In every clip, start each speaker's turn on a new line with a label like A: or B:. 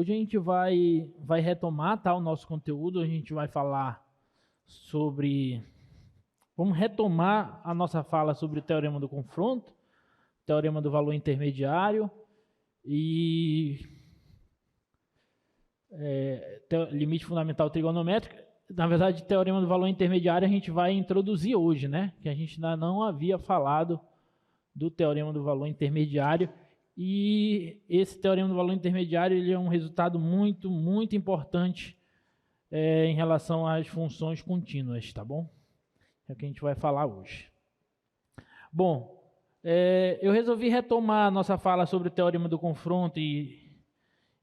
A: Hoje a gente vai retomar, tá, o nosso conteúdo. A gente vai falar sobre... Vamos retomar a nossa fala sobre o teorema do confronto, teorema do valor intermediário e limite fundamental trigonométrico. Na verdade, teorema do valor intermediário a gente vai introduzir hoje, né? Que a gente ainda não havia falado do teorema do valor intermediário. E esse teorema do valor intermediário ele é um resultado muito importante em relação às funções contínuas, tá bom? É o que a gente vai falar hoje. Bom, eu resolvi retomar a nossa fala sobre o teorema do confronto e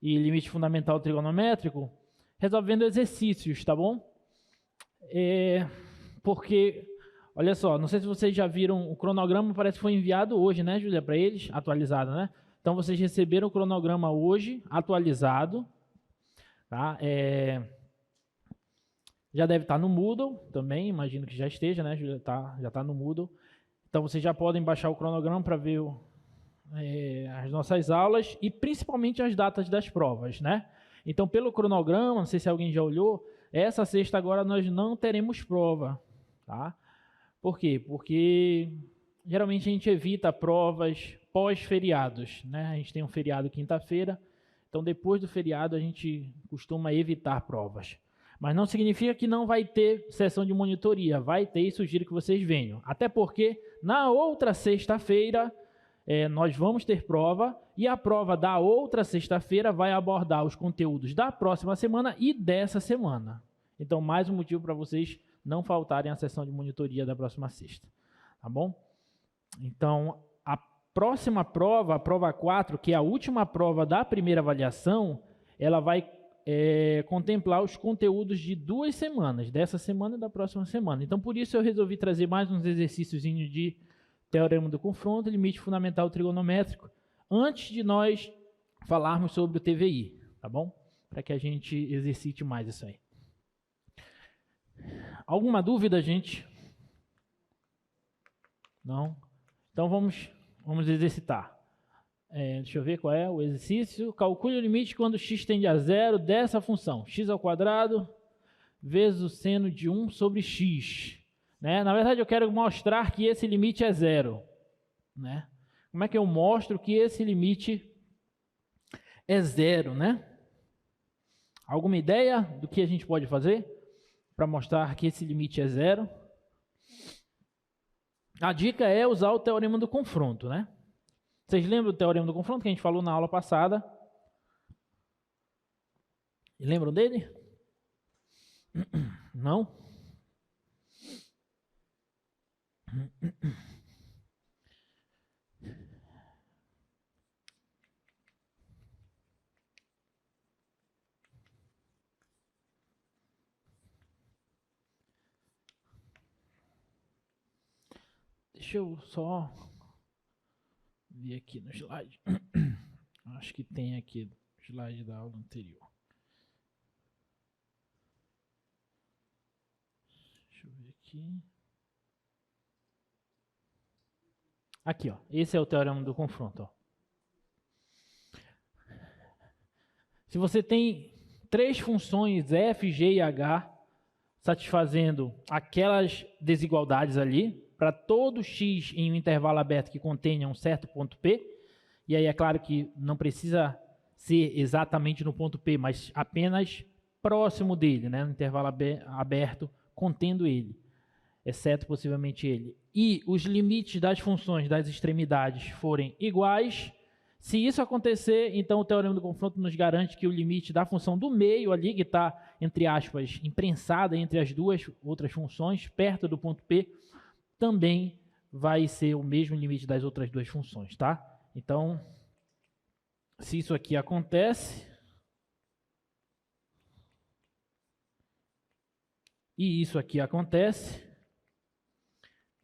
A: limite fundamental trigonométrico, resolvendo exercícios, tá bom? Porque, olha só, não sei se vocês já viram, o cronograma parece que foi enviado hoje, né, Júlia, para eles, atualizado, né? Então, vocês receberam o cronograma hoje, atualizado, tá? Já deve estar no Moodle também, imagino que já esteja, né, Júlia? Já está no Moodle. Então, vocês já podem baixar o cronograma para ver as nossas aulas e principalmente as datas das provas, né? Então, pelo cronograma, não sei se alguém já olhou, essa sexta agora nós não teremos prova, tá? Por quê? Porque geralmente a gente evita provas pós-feriados, né? A gente tem um feriado quinta-feira, então depois do feriado a gente costuma evitar provas. Mas não significa que não vai ter sessão de monitoria, vai ter e sugiro que vocês venham. Até porque na outra sexta-feira nós vamos ter prova e a prova da outra sexta-feira vai abordar os conteúdos da próxima semana e dessa semana. Então, mais um motivo para vocês não faltarem à sessão de monitoria da próxima sexta. Tá bom? Então, a próxima prova, a prova 4, que é a última prova da primeira avaliação, ela vai contemplar os conteúdos de 2 semanas, dessa semana e da próxima semana. Então, por isso eu resolvi trazer mais uns exercícios de teorema do confronto, limite fundamental trigonométrico, antes de nós falarmos sobre o TVI, tá bom? Para que a gente exercite mais isso aí. Alguma dúvida, gente? Não? Então vamos exercitar. Deixa eu ver qual é o exercício. Calcule o limite quando x tende a zero dessa função, x² vezes o seno de 1 sobre x. Né? Na verdade, eu quero mostrar que esse limite é zero. Né? Como é que eu mostro que esse limite é zero? Né? Alguma ideia do que a gente pode fazer para mostrar que esse limite é zero? A dica é usar o teorema do confronto, né? Vocês lembram do teorema do confronto que a gente falou na aula passada? Lembram dele? Não? Deixa eu só ver aqui no slide. Acho que tem aqui o slide da aula anterior. Deixa eu ver aqui. Aqui, ó. Esse é o teorema do confronto. Ó. Se você tem 3 funções f, g e h satisfazendo aquelas desigualdades ali, para todo x em um intervalo aberto que contenha um certo ponto P, e aí é claro que não precisa ser exatamente no ponto P, mas apenas próximo dele, né, no intervalo aberto contendo ele, exceto possivelmente ele. E os limites das funções das extremidades forem iguais, se isso acontecer, então o teorema do confronto nos garante que o limite da função do meio ali, que está, entre aspas, imprensada entre as duas outras funções, perto do ponto P, também vai ser o mesmo limite das outras duas funções, tá? Então, se isso aqui acontece, e isso aqui acontece,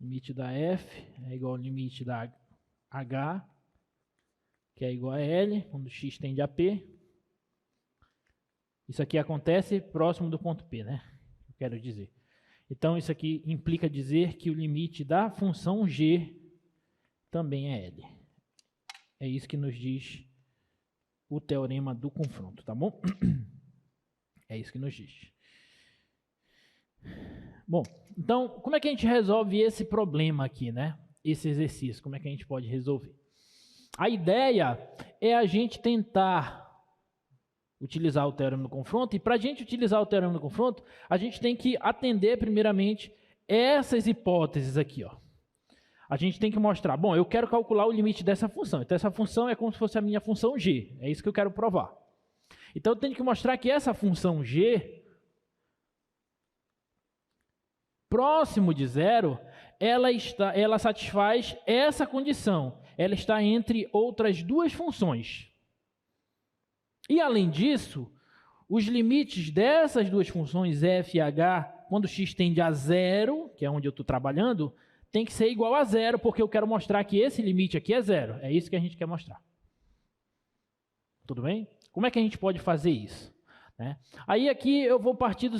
A: limite da f é igual ao limite da h, que é igual a L, quando x tende a P. Isso aqui acontece próximo do ponto P, né? Eu quero dizer. Então, isso aqui implica dizer que o limite da função g também é L. É isso que nos diz o teorema do confronto, tá bom? É isso que nos diz. Bom, então, como é que a gente resolve esse problema aqui, né? Esse exercício, como é que a gente pode resolver? A ideia é a gente tentar utilizar o teorema do confronto, e para a gente utilizar o teorema do confronto, a gente tem que atender primeiramente essas hipóteses aqui, ó. A gente tem que mostrar, bom, eu quero calcular o limite dessa função, então essa função é como se fosse a minha função g, é isso que eu quero provar. Então eu tenho que mostrar que essa função g, próximo de zero, ela satisfaz essa condição, ela está entre outras duas funções. E além disso, os limites dessas duas funções f e h, quando x tende a zero, que é onde eu estou trabalhando, tem que ser igual a zero, porque eu quero mostrar que esse limite aqui é zero. É isso que a gente quer mostrar. Tudo bem? Como é que a gente pode fazer isso? Né? Aí aqui eu vou partir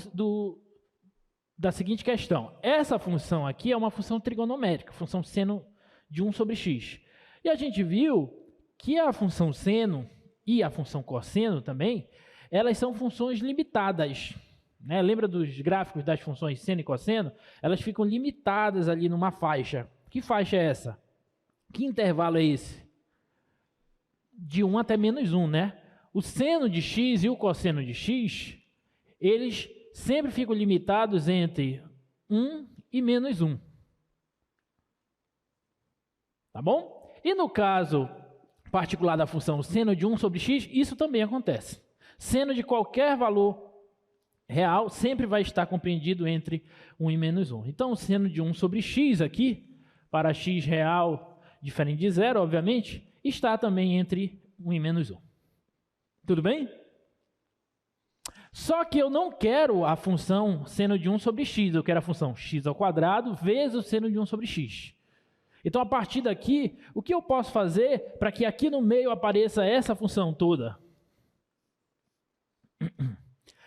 A: da seguinte questão. Essa função aqui é uma função trigonométrica, função seno de 1 sobre x. E a gente viu que a função seno e a função cosseno também, elas são funções limitadas. Né? Lembra dos gráficos das funções seno e cosseno? Elas ficam limitadas ali numa faixa. Que faixa é essa? Que intervalo é esse? De 1 até menos 1, né? O seno de x e o cosseno de x, eles sempre ficam limitados entre 1 e menos 1. Tá bom? E no caso particular da função seno de 1 sobre x, isso também acontece. Seno de qualquer valor real sempre vai estar compreendido entre 1 e menos 1. Então, o seno de 1 sobre x aqui, para x real diferente de zero, obviamente, está também entre 1 e menos 1. Tudo bem? Só que eu não quero a função seno de 1 sobre x, eu quero a função x ao quadrado vezes o seno de 1 sobre x. Então, a partir daqui, o que eu posso fazer para que aqui no meio apareça essa função toda?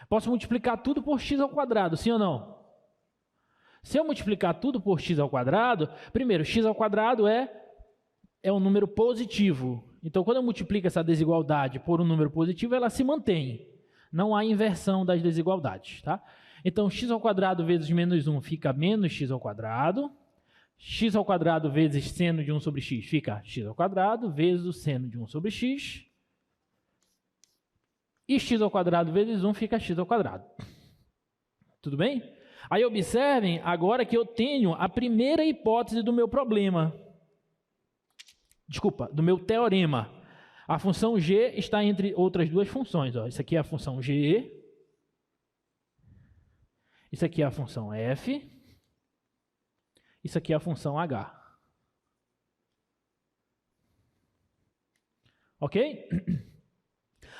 A: Posso multiplicar tudo por x ao quadrado, sim ou não? Se eu multiplicar tudo por x ao quadrado, primeiro, x ao quadrado é um número positivo. Então, quando eu multiplico essa desigualdade por um número positivo, ela se mantém. Não há inversão das desigualdades, tá? Então, x ao quadrado vezes menos 1 fica menos x ao quadrado. X ao quadrado vezes seno de 1 sobre x fica x ao quadrado vezes o seno de 1 sobre x. E x ao quadrado vezes 1 fica x ao quadrado. Tudo bem? Aí observem agora que eu tenho a primeira hipótese do meu problema. Desculpa, do meu teorema. A função g está entre outras duas funções. Ó. Isso aqui é a função g. Isso aqui é a função f. Isso aqui é a função h. Ok?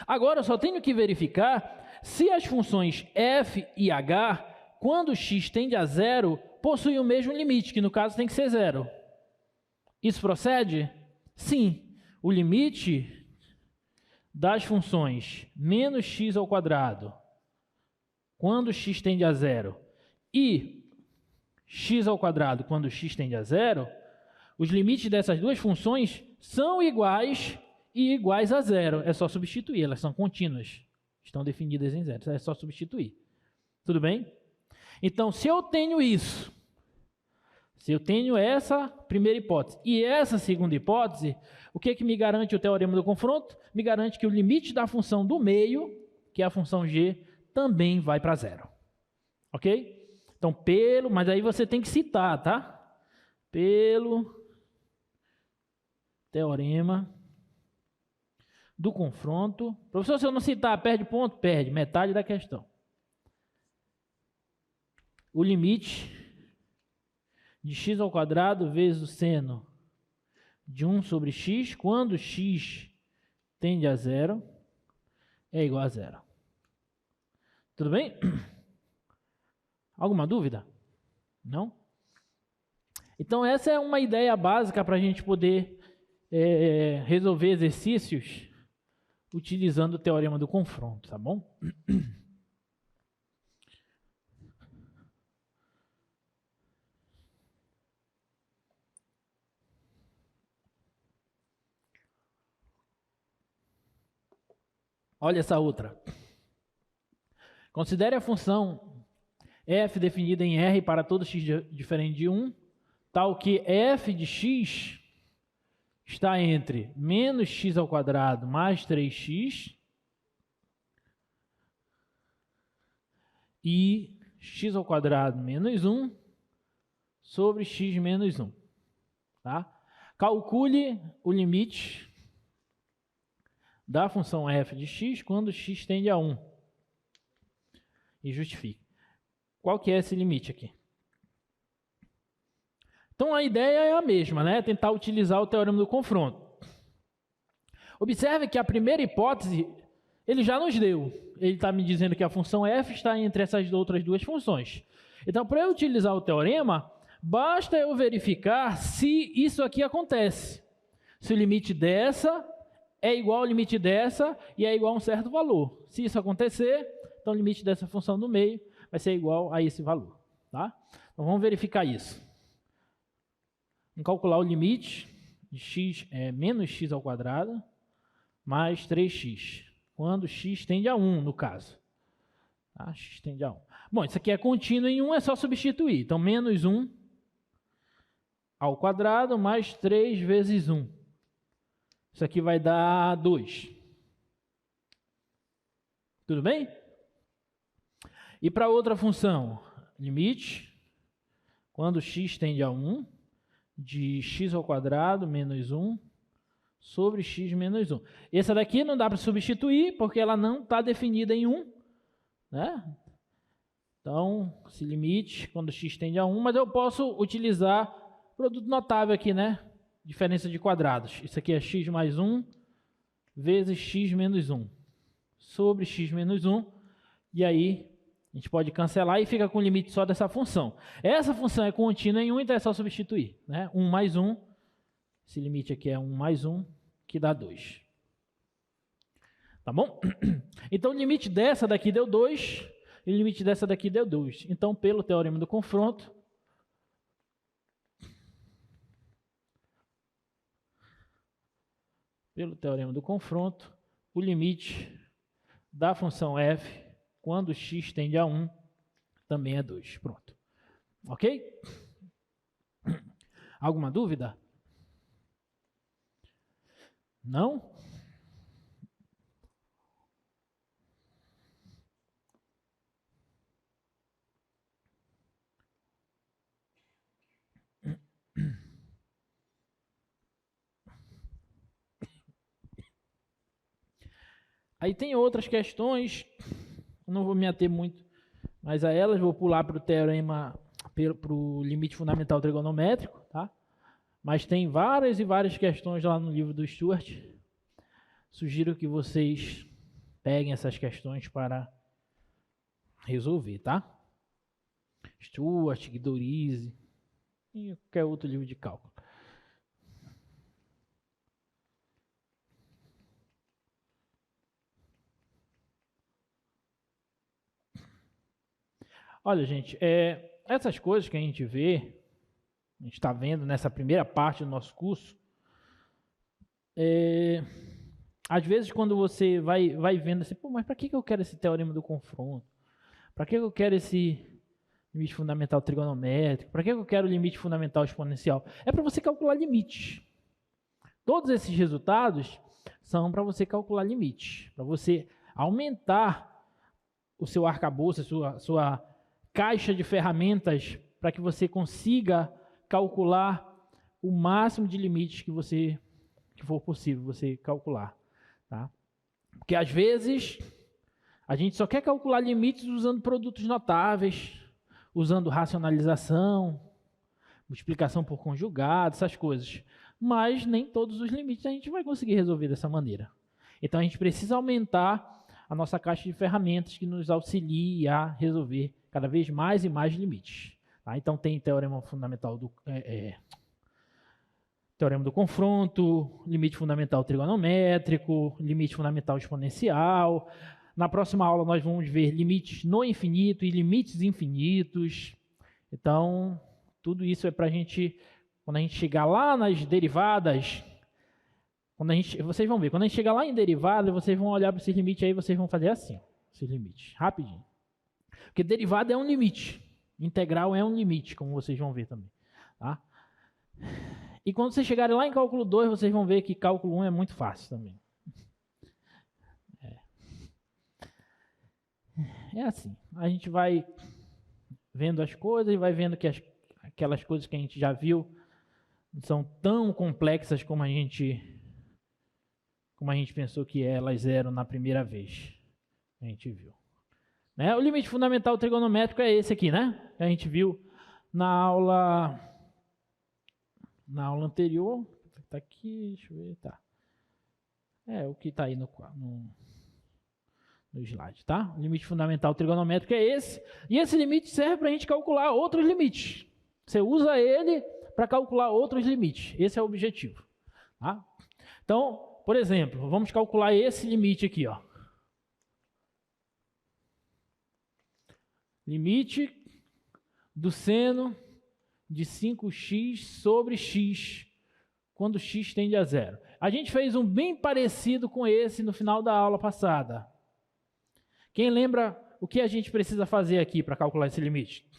A: Agora eu só tenho que verificar se as funções f e h, quando x tende a zero, possuem o mesmo limite, que no caso tem que ser zero. Isso procede? Sim. O limite das funções menos x ao quadrado, quando x tende a zero, e x ao quadrado, quando x tende a zero, os limites dessas duas funções são iguais e iguais a zero. É só substituir, elas são contínuas. Estão definidas em zero, é só substituir. Tudo bem? Então, se eu tenho isso, se eu tenho essa primeira hipótese e essa segunda hipótese, o que me garante o teorema do confronto? Me garante que o limite da função do meio, que é a função g, também vai para zero. Ok? Então, mas aí você tem que citar, tá? Pelo teorema do confronto. Professor, se eu não citar, perde ponto? Perde, metade da questão. O limite de x ao quadrado vezes o seno de 1 sobre x, quando x tende a zero, é igual a zero. Tudo bem? Alguma dúvida? Não? Então, essa é uma ideia básica para a gente poder resolver exercícios utilizando o teorema do confronto, tá bom? Olha essa outra. Considere a função f definida em R para todo x diferente de 1, tal que f de x está entre menos x ao quadrado mais 3x e x ao quadrado menos 1 sobre x menos 1. Tá? Calcule o limite da função f de x quando x tende a 1. E justifique. Qual que é esse limite aqui? Então a ideia é a mesma, né? Tentar utilizar o teorema do confronto. Observe que a primeira hipótese ele já nos deu. Ele está me dizendo que a função f está entre essas outras duas funções. Então, para eu utilizar o teorema, basta eu verificar se isso aqui acontece. Se o limite dessa é igual ao limite dessa e é igual a um certo valor. Se isso acontecer, então o limite dessa função no meio vai ser igual a esse valor. Tá? Então vamos verificar isso. Vamos calcular o limite de x é menos x ao quadrado mais 3x, quando x tende a 1, no caso. Tá? X tende a 1. Bom, isso aqui é contínuo em 1, é só substituir. Então, menos 1 ao quadrado mais 3 vezes 1. Isso aqui vai dar 2. Tudo bem? E para outra função, limite, quando x tende a 1, de x ao quadrado menos 1 sobre x menos 1. Essa daqui não dá para substituir, porque ela não está definida em 1. Né? Então, esse limite, quando x tende a 1, mas eu posso utilizar produto notável aqui, né? Diferença de quadrados. Isso aqui é x mais 1 vezes x menos 1 sobre x menos 1. E aí, a gente pode cancelar e fica com o limite só dessa função. Essa função é contínua em 1, então é só substituir. Né? 1 mais 1, esse limite aqui é 1 mais 1, que dá 2. Tá bom? Então, o limite dessa daqui deu 2, e o limite dessa daqui deu 2. Então, pelo teorema do confronto, o limite da função f, quando x tende a 1, também é 2. Pronto. Ok? Alguma dúvida? Não? Aí tem outras questões, não vou me ater muito, mas a elas vou pular para o teorema, para o limite fundamental trigonométrico, tá? Mas tem várias e várias questões lá no livro do Stuart. Sugiro que vocês peguem essas questões para resolver, tá? Stuart, Guidorize e qualquer outro livro de cálculo. Olha, gente, essas coisas que a gente vê, a gente está vendo nessa primeira parte do nosso curso, às vezes quando você vai vendo assim, pô, mas para que eu quero esse teorema do confronto? Para que eu quero esse limite fundamental trigonométrico? Para que eu quero o limite fundamental exponencial? É para você calcular limites. Todos esses resultados são para você calcular limites, para você aumentar o seu arcabouço, a sua caixa de ferramentas, para que você consiga calcular o máximo de limites que for possível você calcular. Tá? Porque às vezes a gente só quer calcular limites usando produtos notáveis, usando racionalização, multiplicação por conjugado, essas coisas. Mas nem todos os limites a gente vai conseguir resolver dessa maneira. Então a gente precisa aumentar a nossa caixa de ferramentas que nos auxilie a resolver cada vez mais e mais limites. Tá? Então tem teorema fundamental teorema do confronto, limite fundamental trigonométrico, limite fundamental exponencial. Na próxima aula nós vamos ver limites no infinito e limites infinitos. Então, tudo isso é para a gente, quando a gente chegar lá nas derivadas, Vocês vão ver, quando a gente chegar lá em derivada, vocês vão olhar para esses limites aí, vocês vão fazer assim, esses limites, rapidinho. Porque derivada é um limite, integral é um limite, como vocês vão ver também. Tá? E quando vocês chegarem lá em cálculo 2, vocês vão ver que cálculo 1 é muito fácil também. É assim, a gente vai vendo as coisas e vai vendo que aquelas coisas que a gente já viu não são tão complexas como a gente pensou que elas eram na primeira vez. A gente viu. Né? O limite fundamental trigonométrico é esse aqui, né? A gente viu na aula anterior. Está aqui, deixa eu ver, tá. É o que está aí no slide, tá? O limite fundamental trigonométrico é esse. E esse limite serve para a gente calcular outros limites. Você usa ele para calcular outros limites. Esse é o objetivo. Tá? Então, por exemplo, vamos calcular esse limite aqui, ó. Limite do seno de 5x sobre x, quando x tende a zero. A gente fez um bem parecido com esse no final da aula passada. Quem lembra o que a gente precisa fazer aqui para calcular esse limite?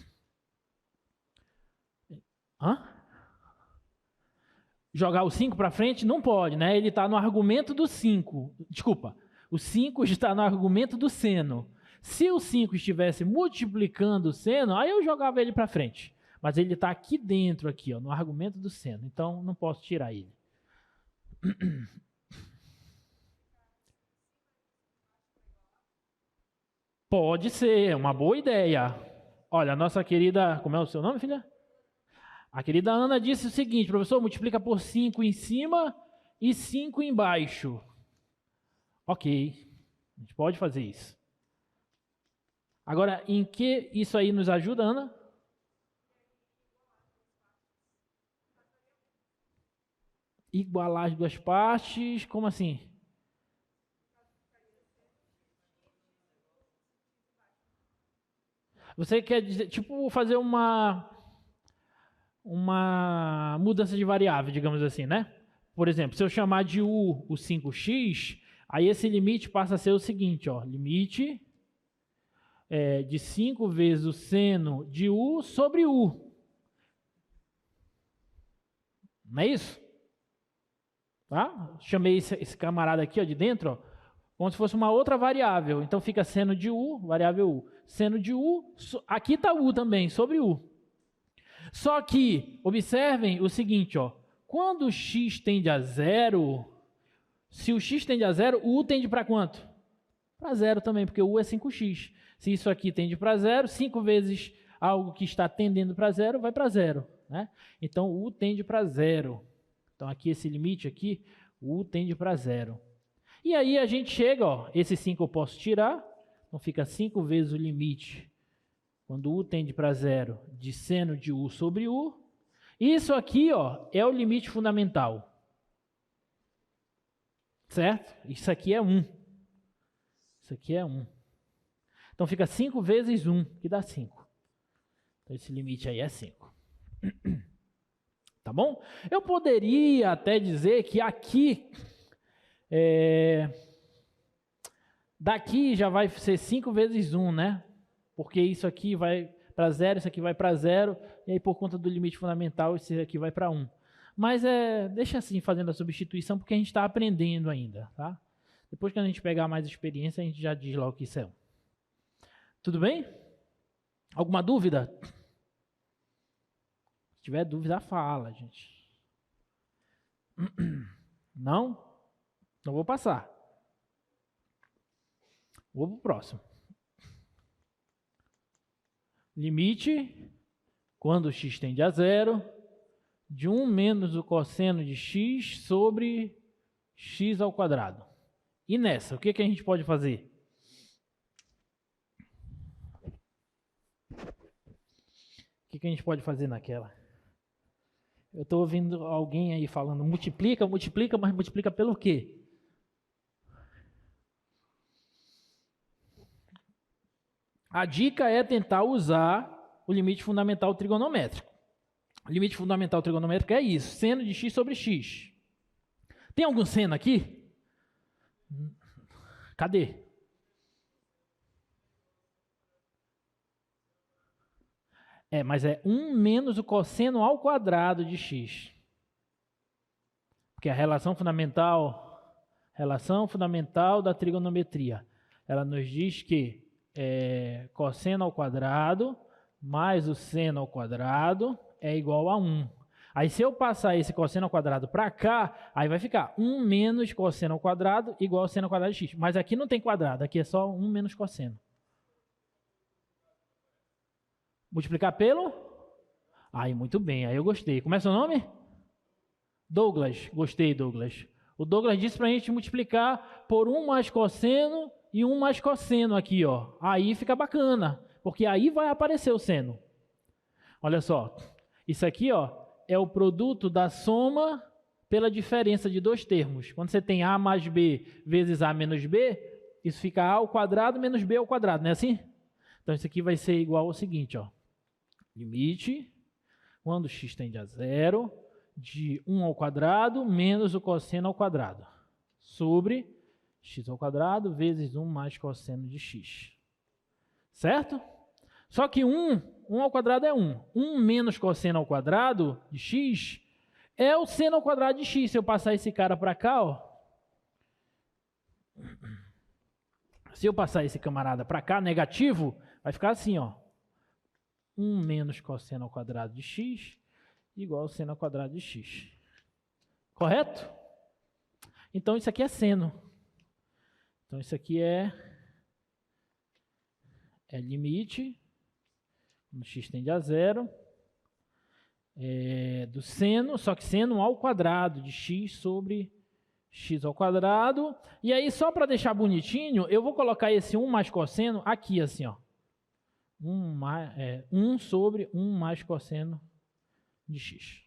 A: Jogar o 5 para frente? Não pode, né? Ele está no argumento do 5. Desculpa, o 5 está no argumento do seno. Se o 5 estivesse multiplicando o seno, aí eu jogava ele para frente. Mas ele está aqui dentro, aqui, ó, no argumento do seno. Então, não posso tirar ele. Pode ser, uma boa ideia. Olha, a nossa querida... Como é o seu nome, filha? A querida Ana disse o seguinte: professor, multiplica por 5 em cima e 5 embaixo. Ok, a gente pode fazer isso. Agora, em que isso aí nos ajuda, Ana? Igualar as duas partes, como assim? Você quer dizer, tipo, fazer uma mudança de variável, digamos assim, né? Por exemplo, se eu chamar de u o 5x, aí esse limite passa a ser o seguinte, ó, limite de 5 vezes o seno de u sobre u. Não é isso? Tá? Chamei esse camarada aqui, ó, de dentro, ó, como se fosse uma outra variável. Então fica seno de u, variável u. Seno de u, aqui está u também, sobre u. Só que, observem o seguinte, ó, quando o x tende a zero, se o x tende a zero, o u tende para quanto? Para zero também, porque o u é 5x. Se isso aqui tende para zero, 5 vezes algo que está tendendo para zero, vai para zero. Né? Então, o u tende para zero. Então, aqui esse limite aqui, o u tende para zero. E aí a gente chega, ó, esse 5 eu posso tirar, então fica 5 vezes o limite, quando u tende para zero, de seno de u sobre u. Isso aqui, ó, é o limite fundamental. Certo? Isso aqui é 1. Isso aqui é 1. Então fica 5 vezes 1, que dá 5. Então esse limite aí é 5. Tá bom? Eu poderia até dizer que aqui, daqui já vai ser 5 vezes 1, né? Porque isso aqui vai para 0, isso aqui vai para 0, e aí por conta do limite fundamental, esse aqui vai para 1. Mas deixa assim, fazendo a substituição, porque a gente está aprendendo ainda, tá? Depois que a gente pegar mais experiência, a gente já diz lá o que isso é 1. Tudo bem? Alguma dúvida? Se tiver dúvida, fala, gente. Não? Não vou passar. Vou para o próximo. Limite, quando x tende a zero, de 1 menos o cosseno de x sobre x ao quadrado. E nessa, o que a gente pode fazer? O que a gente pode fazer naquela? Eu estou ouvindo alguém aí falando, multiplica, multiplica, mas multiplica pelo quê? A dica é tentar usar o limite fundamental trigonométrico. O limite fundamental trigonométrico é isso, seno de x sobre x. Tem algum seno aqui? Cadê? Mas é 1 menos o cosseno ao quadrado de x. Porque a relação fundamental da trigonometria, ela nos diz que cosseno ao quadrado mais o seno ao quadrado é igual a 1. Aí se eu passar esse cosseno ao quadrado para cá, aí vai ficar 1 menos cosseno ao quadrado igual a seno ao quadrado de x. Mas aqui não tem quadrado, aqui é só 1 menos cosseno. Multiplicar pelo? Aí, muito bem, aí eu gostei. Como é seu nome? Douglas. Gostei, Douglas. O Douglas disse para a gente multiplicar por 1 mais cosseno e 1 mais cosseno aqui, ó. Aí fica bacana, porque aí vai aparecer o seno. Olha só, isso aqui, ó, é o produto da soma pela diferença de dois termos. Quando você tem a mais b vezes a menos b, isso fica a ao quadrado menos b ao quadrado, não é assim? Então isso aqui vai ser igual ao seguinte, ó. Limite, quando x tende a zero, de 1 ao quadrado menos o cosseno ao quadrado, sobre x ao quadrado vezes 1 mais cosseno de x. Certo? Só que 1 ao quadrado é 1. 1 menos cosseno ao quadrado de x é o seno ao quadrado de x. Se eu passar esse cara para cá, ó. Se eu passar esse camarada para cá, negativo, vai ficar assim, ó. 1 menos cosseno ao quadrado de x igual ao seno ao quadrado de x. Correto? Então, isso aqui é seno. Então, isso aqui é limite, quando x tende a zero, do seno, só que seno ao quadrado de x sobre x ao quadrado. E aí, só para deixar bonitinho, eu vou colocar esse 1 mais cosseno aqui, assim, ó. 1 sobre 1 mais cosseno de x.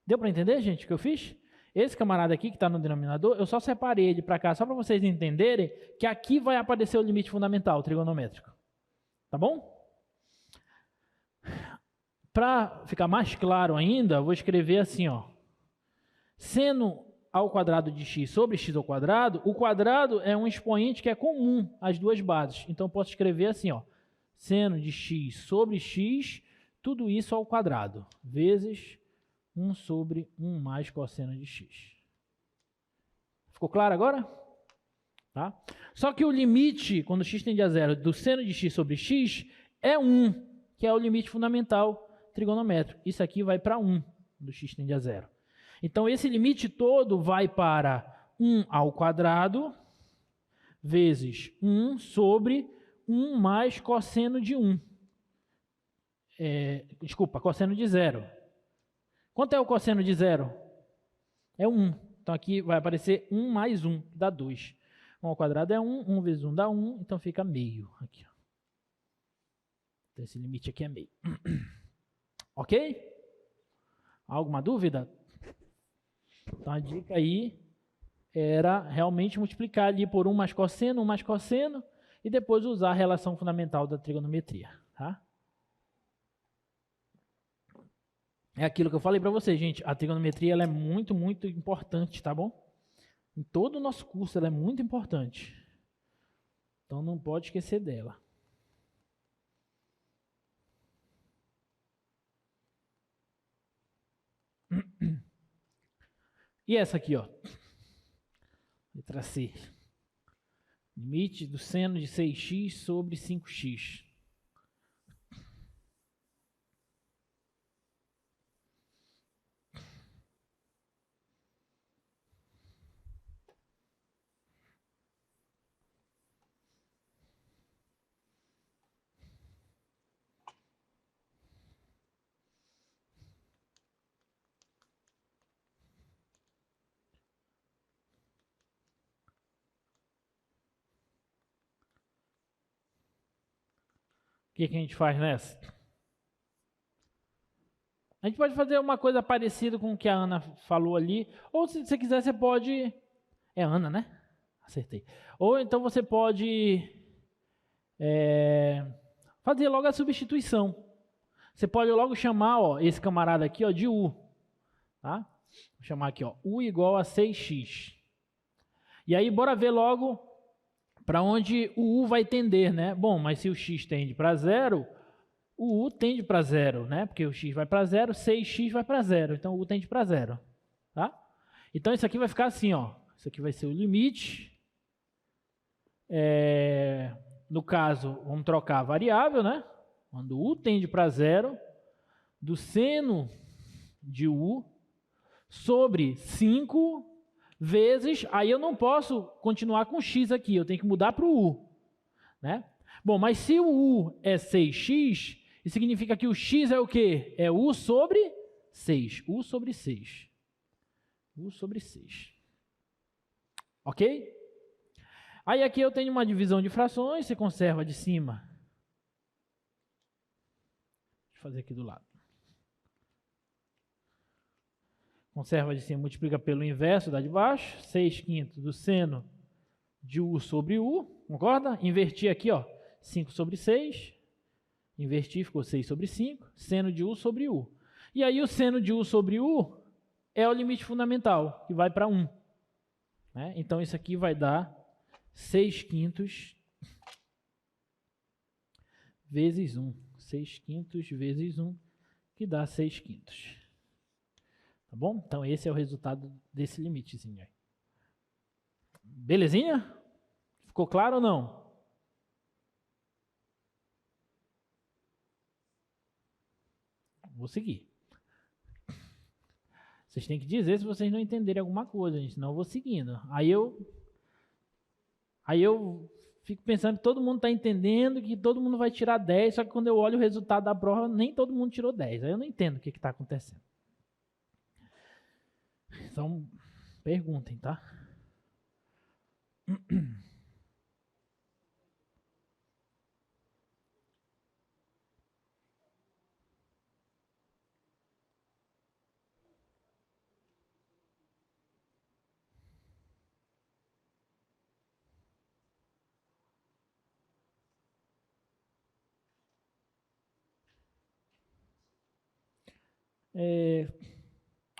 A: Deu para entender, gente, o que eu fiz? Esse camarada aqui que está no denominador, eu só separei ele para cá, só para vocês entenderem que aqui vai aparecer o limite fundamental trigonométrico. Tá bom? Para ficar mais claro ainda, eu vou escrever assim, ó. Seno ao quadrado de x sobre x ao quadrado, o quadrado é um expoente que é comum às duas bases. Então, eu posso escrever assim, ó. Seno de x sobre x, tudo isso ao quadrado, vezes 1 sobre 1 mais cosseno de x. Ficou claro agora? Tá? Só que o limite, quando x tende a zero, do seno de x sobre x, é 1, que é o limite fundamental trigonométrico. Isso aqui vai para 1, do x tende a zero. Então, esse limite todo vai para 1 ao quadrado, vezes 1 sobre 1 mais cosseno de 1. Cosseno de zero. Quanto é o cosseno de zero? É 1. Então, aqui vai aparecer 1 mais 1, que dá 2. 1 ao quadrado é 1, 1 vezes 1 dá 1, então fica meio. Aqui, ó. Então, esse limite aqui é meio. Ok? Alguma dúvida? Então, a dica aí era realmente multiplicar ali por 1 mais cosseno, e depois usar a relação fundamental da trigonometria. Tá? É aquilo que eu falei para vocês, gente. A trigonometria ela é muito, muito importante, tá bom? Em todo o nosso curso ela é muito importante. Então, não pode esquecer dela. E essa aqui, ó. Letra C. Limite do seno de 6x sobre 5x. O que a gente faz nessa? A gente pode fazer uma coisa parecida com o que a Ana falou ali. Ou se você quiser, você pode... É Ana, né? Acertei. Ou então você pode fazer logo a substituição. Você pode logo chamar esse camarada aqui de U. Tá? Vou chamar aqui, ó, U igual a 6x. E aí, bora ver logo para onde o U vai tender, né? Bom, mas se o x tende para 0, o U tende para 0, né? Porque o x vai para 0, 6x vai para 0. Então, o U tende para 0, tá? Então, isso aqui vai ficar assim, ó. Isso aqui vai ser o limite. No caso, vamos trocar a variável, né? Quando U tende para 0, do seno de U sobre 5 vezes, aí eu não posso continuar com x aqui, eu tenho que mudar para o U, né? Bom, mas se o U é 6x, isso significa que o x é o quê? É U sobre 6. U sobre 6. U sobre 6. Ok? Aí aqui eu tenho uma divisão de frações, você conserva de cima. Deixa eu fazer aqui do lado. Conserva de cima, multiplica pelo inverso da de baixo. 6/5 do seno de U sobre U. Concorda? Inverti aqui, ó. 5 sobre 6. Inverti, ficou 6 sobre 5. Seno de U sobre U. E aí o seno de U sobre U é o limite fundamental, que vai para 1. Né? Então isso aqui vai dar 6/5 vezes 1. 6/5 vezes 1, que dá 6/5. Tá bom? Então, esse é o resultado desse limitezinho aí. Belezinha? Ficou claro ou não? Vou seguir. Vocês têm que dizer se vocês não entenderem alguma coisa, gente, senão eu vou seguindo. Aí eu fico pensando que todo mundo está entendendo, que todo mundo vai tirar 10, só que quando eu olho o resultado da prova, nem todo mundo tirou 10. Aí eu não entendo o que está acontecendo. Então, perguntem, tá?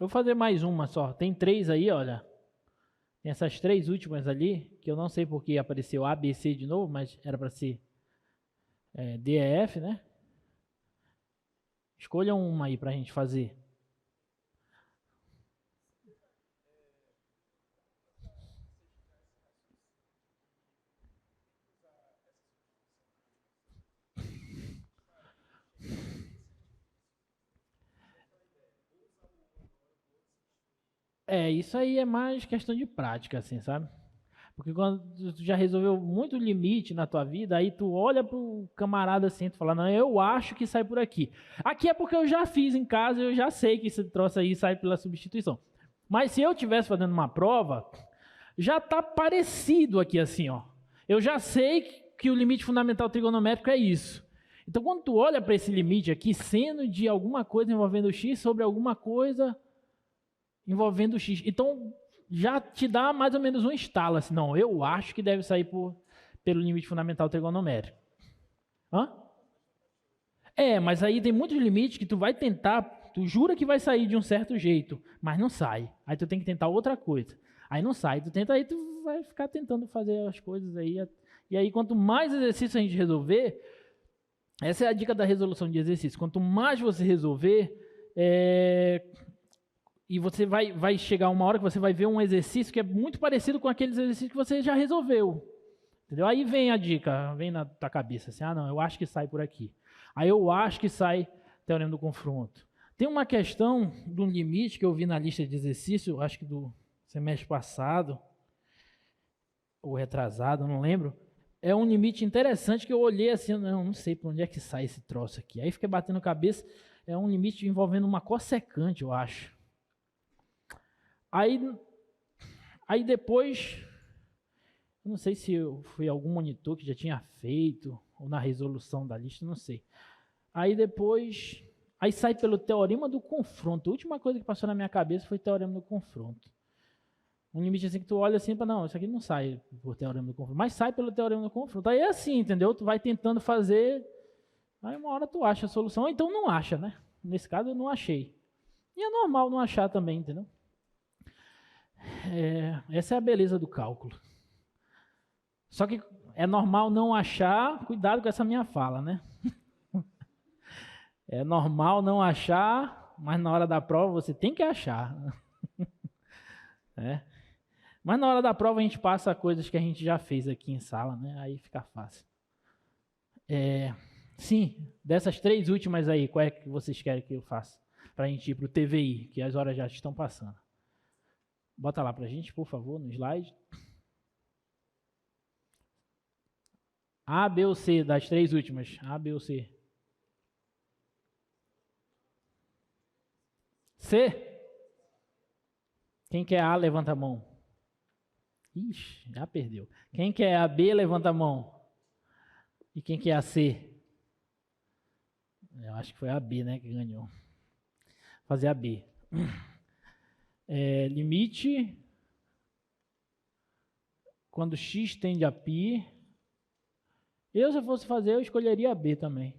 A: Vou fazer mais uma só. Tem 3 aí, olha. Tem essas 3 últimas ali, que eu não sei porque apareceu A, B, C de novo, mas era para ser D, E, F, né? Escolham uma aí para a gente fazer. Isso aí é mais questão de prática, assim, sabe? Porque quando tu já resolveu muito limite na tua vida, aí tu olha pro camarada assim, tu fala, não, eu acho que sai por aqui. Aqui é porque eu já fiz em casa, eu já sei que esse troço aí sai pela substituição. Mas se eu estivesse fazendo uma prova, já tá parecido aqui assim, ó. Eu já sei que o limite fundamental trigonométrico é isso. Então, quando tu olha para esse limite aqui, seno de alguma coisa envolvendo x sobre alguma coisa envolvendo x. Então, já te dá mais ou menos um estalo, assim, não, eu acho que deve sair pelo limite fundamental trigonométrico. Hã? Mas aí tem muitos limites que tu vai tentar, tu jura que vai sair de um certo jeito, mas não sai. Aí tu tem que tentar outra coisa. Aí não sai, tu tenta, aí tu vai ficar tentando fazer as coisas aí. E aí quanto mais exercício a gente resolver, essa é a dica da resolução de exercício. Quanto mais você resolver, e você vai chegar uma hora que você vai ver um exercício que é muito parecido com aqueles exercícios que você já resolveu. Entendeu? Aí vem a dica, vem na tua cabeça assim, não, eu acho que sai por aqui. Aí eu acho que sai teorema do confronto. Tem uma questão de um limite que eu vi na lista de exercício, acho que do semestre passado, ou retrasado, não lembro. É um limite interessante que eu olhei assim, não sei para onde é que sai esse troço aqui. Aí fiquei batendo a cabeça, é um limite envolvendo uma cossecante, eu acho. Aí depois, eu não sei se foi algum monitor que já tinha feito, ou na resolução da lista, não sei. Aí depois, sai pelo teorema do confronto. A última coisa que passou na minha cabeça foi o teorema do confronto. Um limite assim que tu olha assim, não, isso aqui não sai por teorema do confronto, mas sai pelo teorema do confronto. Aí é assim, entendeu? Tu vai tentando fazer, aí uma hora tu acha a solução, ou então não acha, né? Nesse caso eu não achei. E é normal não achar também, entendeu? Essa é a beleza do cálculo. Só que é normal não achar, cuidado com essa minha fala, né? É normal não achar, mas na hora da prova você tem que achar. É. Mas na hora da prova a gente passa coisas que a gente já fez aqui em sala, né? Aí fica fácil. Sim, dessas 3 últimas aí, qual é que vocês querem que eu faça? Para a gente ir para o TVI, que as horas já estão passando. Bota lá para a gente, por favor, no slide. A, B ou C, das 3 últimas. A, B ou C? C? Quem quer A, levanta a mão. Ixi, já perdeu. Quem quer a B, levanta a mão. E quem quer a C? Eu acho que foi a B, né, que ganhou. Fazer a B. Limite. Quando x tende a π. Eu, se eu fosse fazer, eu escolheria a B também.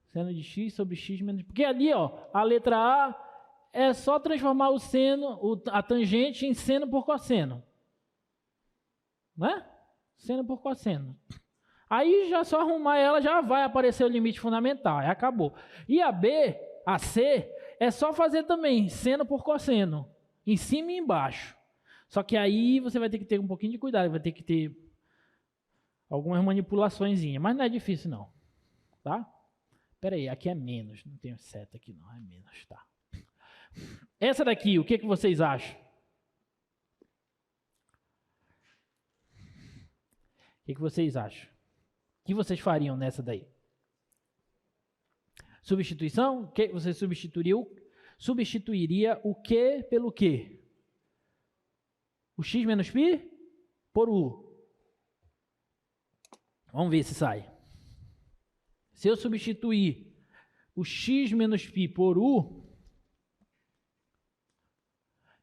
A: Seno de x sobre x menos... Porque ali, ó, a letra A é só transformar o seno, a tangente em seno por cosseno. Né? Seno por cosseno. Aí já só arrumar ela, já vai aparecer o limite fundamental. Aí acabou. E a B, a C, é só fazer também seno por cosseno. Em cima e embaixo. Só que aí você vai ter que ter um pouquinho de cuidado. Vai ter que ter algumas manipulaçõezinhas. Mas não é difícil não. Tá? Espera aí, aqui é menos. Não tem seta aqui não, é menos. Tá. Essa daqui, o que vocês acham? O que vocês acham? O que vocês fariam nessa daí? Substituição? O que você substituiria o que pelo que? O x menos π por u. Vamos ver se sai. Se eu substituir o x menos π por u,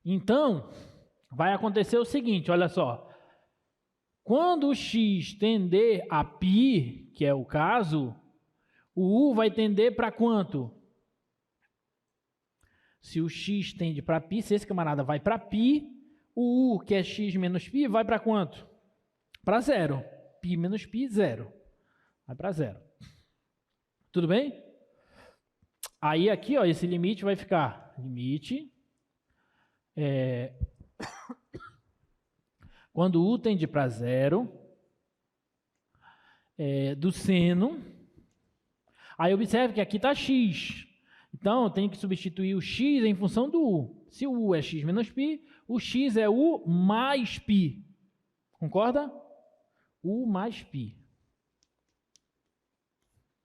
A: então vai acontecer o seguinte, olha só. Quando o x tender a π, que é o caso, o u vai tender para quanto? Se o x tende para π, se esse camarada vai para π, o u, que é x menos π, vai para quanto? Para zero. Π menos π, zero. Vai para zero. Tudo bem? Aí aqui, ó, esse limite vai ficar limite... Quando u tende para zero, do seno, aí observe que aqui está x. Então, eu tenho que substituir o x em função do u. Se o u é x menos π, o x é u mais π. Concorda? U mais π.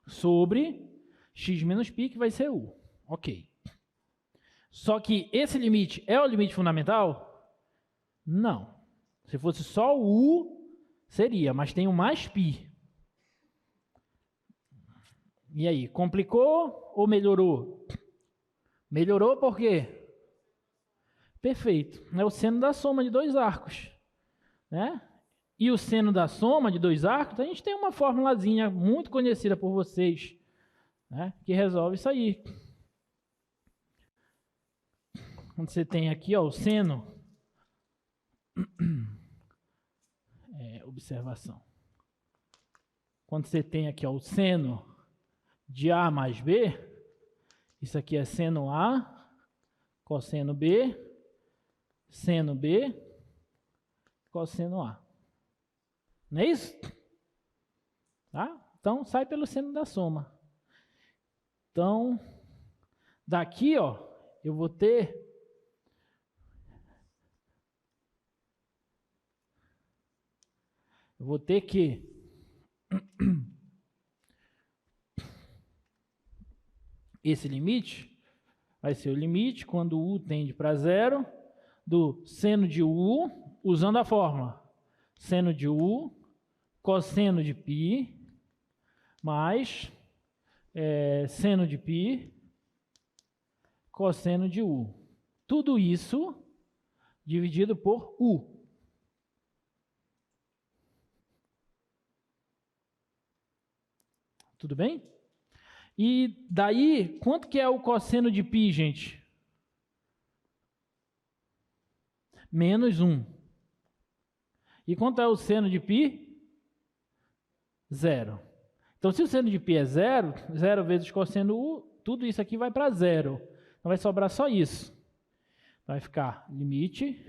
A: Sobre x menos π, que vai ser u. Ok. Só que esse limite é o limite fundamental? Não. Se fosse só o u, seria, mas tem o mais π. E aí, complicou ou melhorou? Melhorou por quê? Perfeito. É o seno da soma de 2 arcos. Né? E o seno da soma de 2 arcos, a gente tem uma formulazinha muito conhecida por vocês, né? Que resolve isso aí. Quando você tem aqui, ó, o seno... observação. Quando você tem aqui, ó, o seno de A mais B, isso aqui é seno A, cosseno B, seno B, cosseno A. Não é isso? Tá? Então, sai pelo seno da soma. Então, daqui, ó, eu vou ter... Eu vou ter que esse limite vai ser o limite quando u tende para zero do seno de u, usando a fórmula seno de u, cosseno de π, mais seno de π, cosseno de u. Tudo isso dividido por u. Tudo bem? E daí, quanto que é o cosseno de π, gente? menos 1. E quanto é o seno de π? 0. Então, se o seno de π é 0, 0 vezes cosseno u, tudo isso aqui vai para 0. Então, vai sobrar só isso. Vai ficar limite,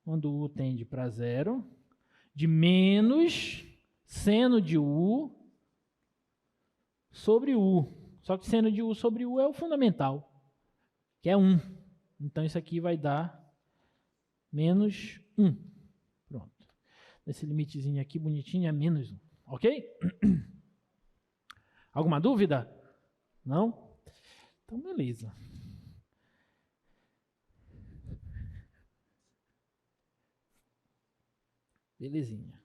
A: quando u tende para 0, de menos seno de u sobre u. Só que seno de u sobre u é o fundamental, que é 1. Então, isso aqui vai dar menos 1. Pronto. Esse limitezinho aqui bonitinho é menos 1. Ok? Alguma dúvida? Não? Então, beleza. Belezinha.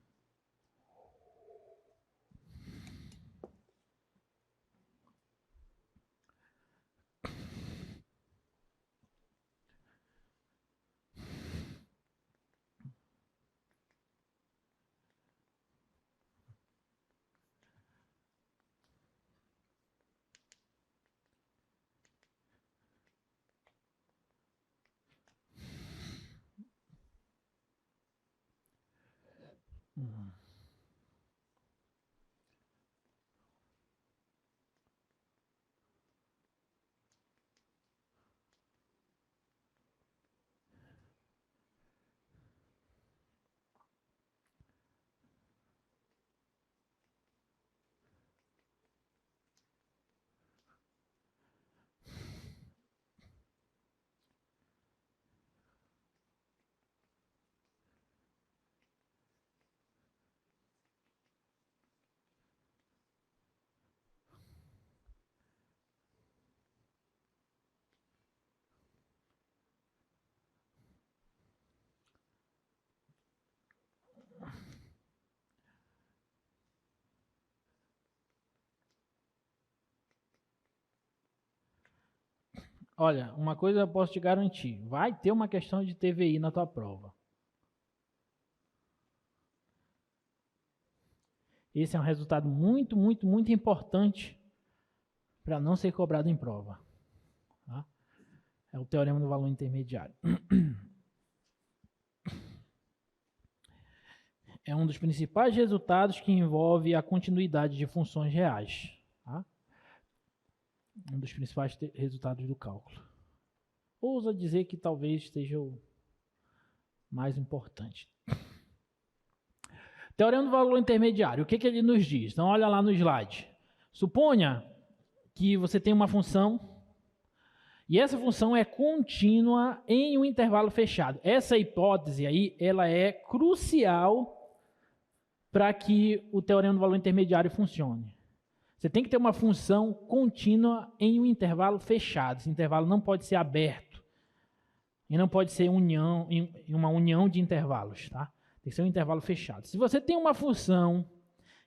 A: Olha, uma coisa eu posso te garantir. Vai ter uma questão de TVI na tua prova. Esse é um resultado muito, muito, muito importante para não ser cobrado em prova. Tá? É o teorema do valor intermediário. É um dos principais resultados que envolve a continuidade de funções reais. Tá? Um dos principais resultados do cálculo. Ousa dizer que talvez seja o mais importante. Teorema do valor intermediário, o que ele nos diz? Então, olha lá no slide. Suponha que você tem uma função e essa função é contínua em um intervalo fechado. Essa hipótese aí, ela é crucial para que o teorema do valor intermediário funcione. Você tem que ter uma função contínua em um intervalo fechado. Esse intervalo não pode ser aberto. E não pode ser uma união de intervalos. Tá? Tem que ser um intervalo fechado. Se você tem uma função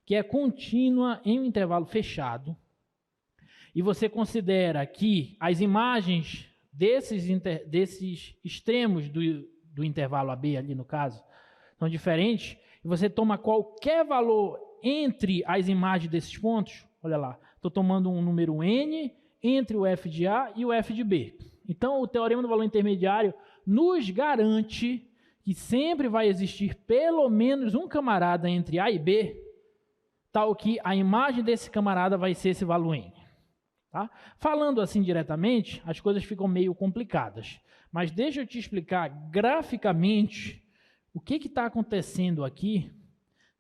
A: que é contínua em um intervalo fechado, e você considera que as imagens desses extremos do intervalo AB, ali no caso, são diferentes, e você toma qualquer valor entre as imagens desses pontos, olha lá, estou tomando um número n entre o f de A e o f de B. Então, o teorema do valor intermediário nos garante que sempre vai existir pelo menos um camarada entre A e B, tal que a imagem desse camarada vai ser esse valor n. Tá? Falando assim diretamente, as coisas ficam meio complicadas. Mas deixa eu te explicar graficamente o que está acontecendo aqui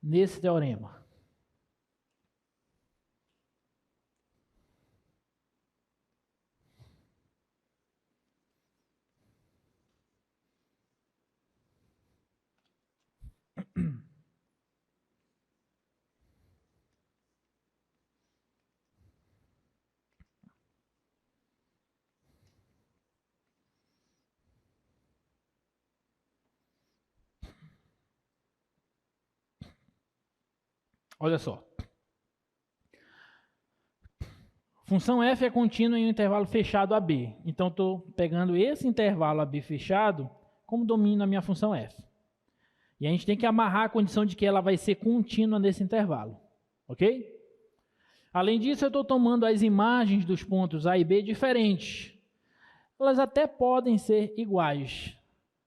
A: nesse teorema. Olha só. Função f é contínua em um intervalo fechado AB. Então, estou pegando esse intervalo AB fechado como domínio da minha função f. E a gente tem que amarrar a condição de que ela vai ser contínua nesse intervalo. Ok? Além disso, eu estou tomando as imagens dos pontos A e B diferentes. Elas até podem ser iguais,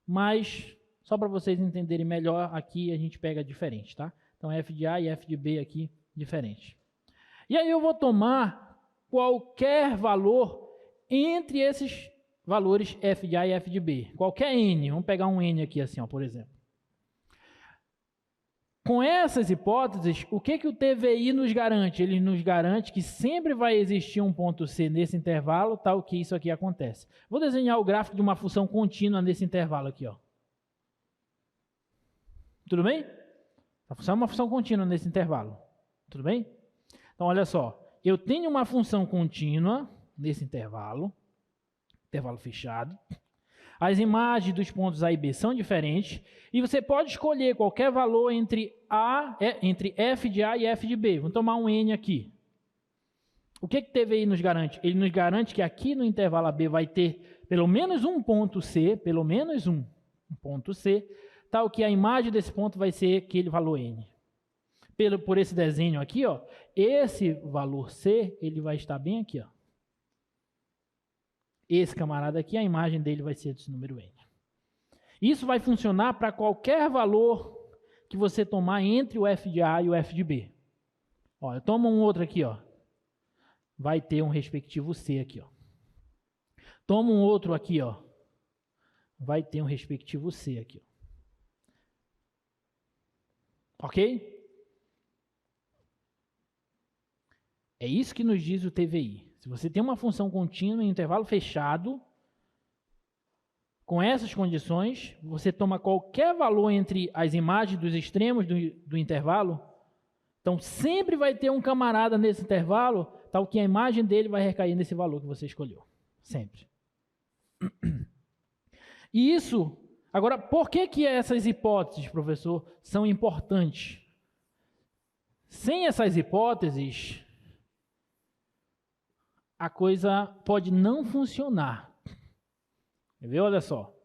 A: mas só para vocês entenderem melhor, aqui a gente pega diferente, tá? Então, f de A e f de B aqui, diferente. E aí eu vou tomar qualquer valor entre esses valores f de A e f de B. Qualquer n, vamos pegar um n aqui assim, ó, por exemplo. Com essas hipóteses, o que o TVI nos garante? Ele nos garante que sempre vai existir um ponto C nesse intervalo, tal que isso aqui acontece. Vou desenhar o gráfico de uma função contínua nesse intervalo aqui, ó. Tudo bem? A função é uma função contínua nesse intervalo. Tudo bem? Então, olha só. Eu tenho uma função contínua nesse intervalo fechado. As imagens dos pontos A e B são diferentes e você pode escolher qualquer valor entre f de A e f de B. Vamos tomar um n aqui. O que TVI nos garante? Ele nos garante que aqui no intervalo AB vai ter pelo menos um ponto C, pelo menos um ponto C, tal que a imagem desse ponto vai ser aquele valor n. Por esse desenho aqui, ó, esse valor C, ele vai estar bem aqui, ó. Esse camarada aqui, a imagem dele vai ser desse número n. Isso vai funcionar para qualquer valor que você tomar entre o f de A e o f de B. Ó, eu tomo um outro aqui, ó. Vai ter um respectivo C aqui, ó. Tomo um outro aqui, ó. Vai ter um respectivo C aqui, ó. Ok? É isso que nos diz o TVI. Se você tem uma função contínua em intervalo fechado, com essas condições, você toma qualquer valor entre as imagens dos extremos do intervalo, então sempre vai ter um camarada nesse intervalo, tal que a imagem dele vai recair nesse valor que você escolheu. Sempre. E isso, agora, por que essas hipóteses, professor, são importantes? Sem essas hipóteses, a coisa pode não funcionar. Quer ver? Olha só.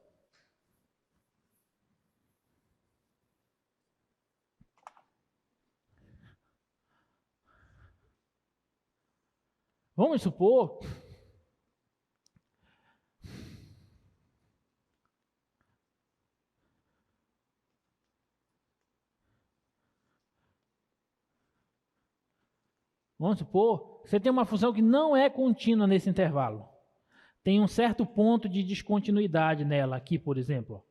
A: Vamos supor que você tem uma função que não é contínua nesse intervalo. Tem um certo ponto de descontinuidade nela, aqui, por exemplo,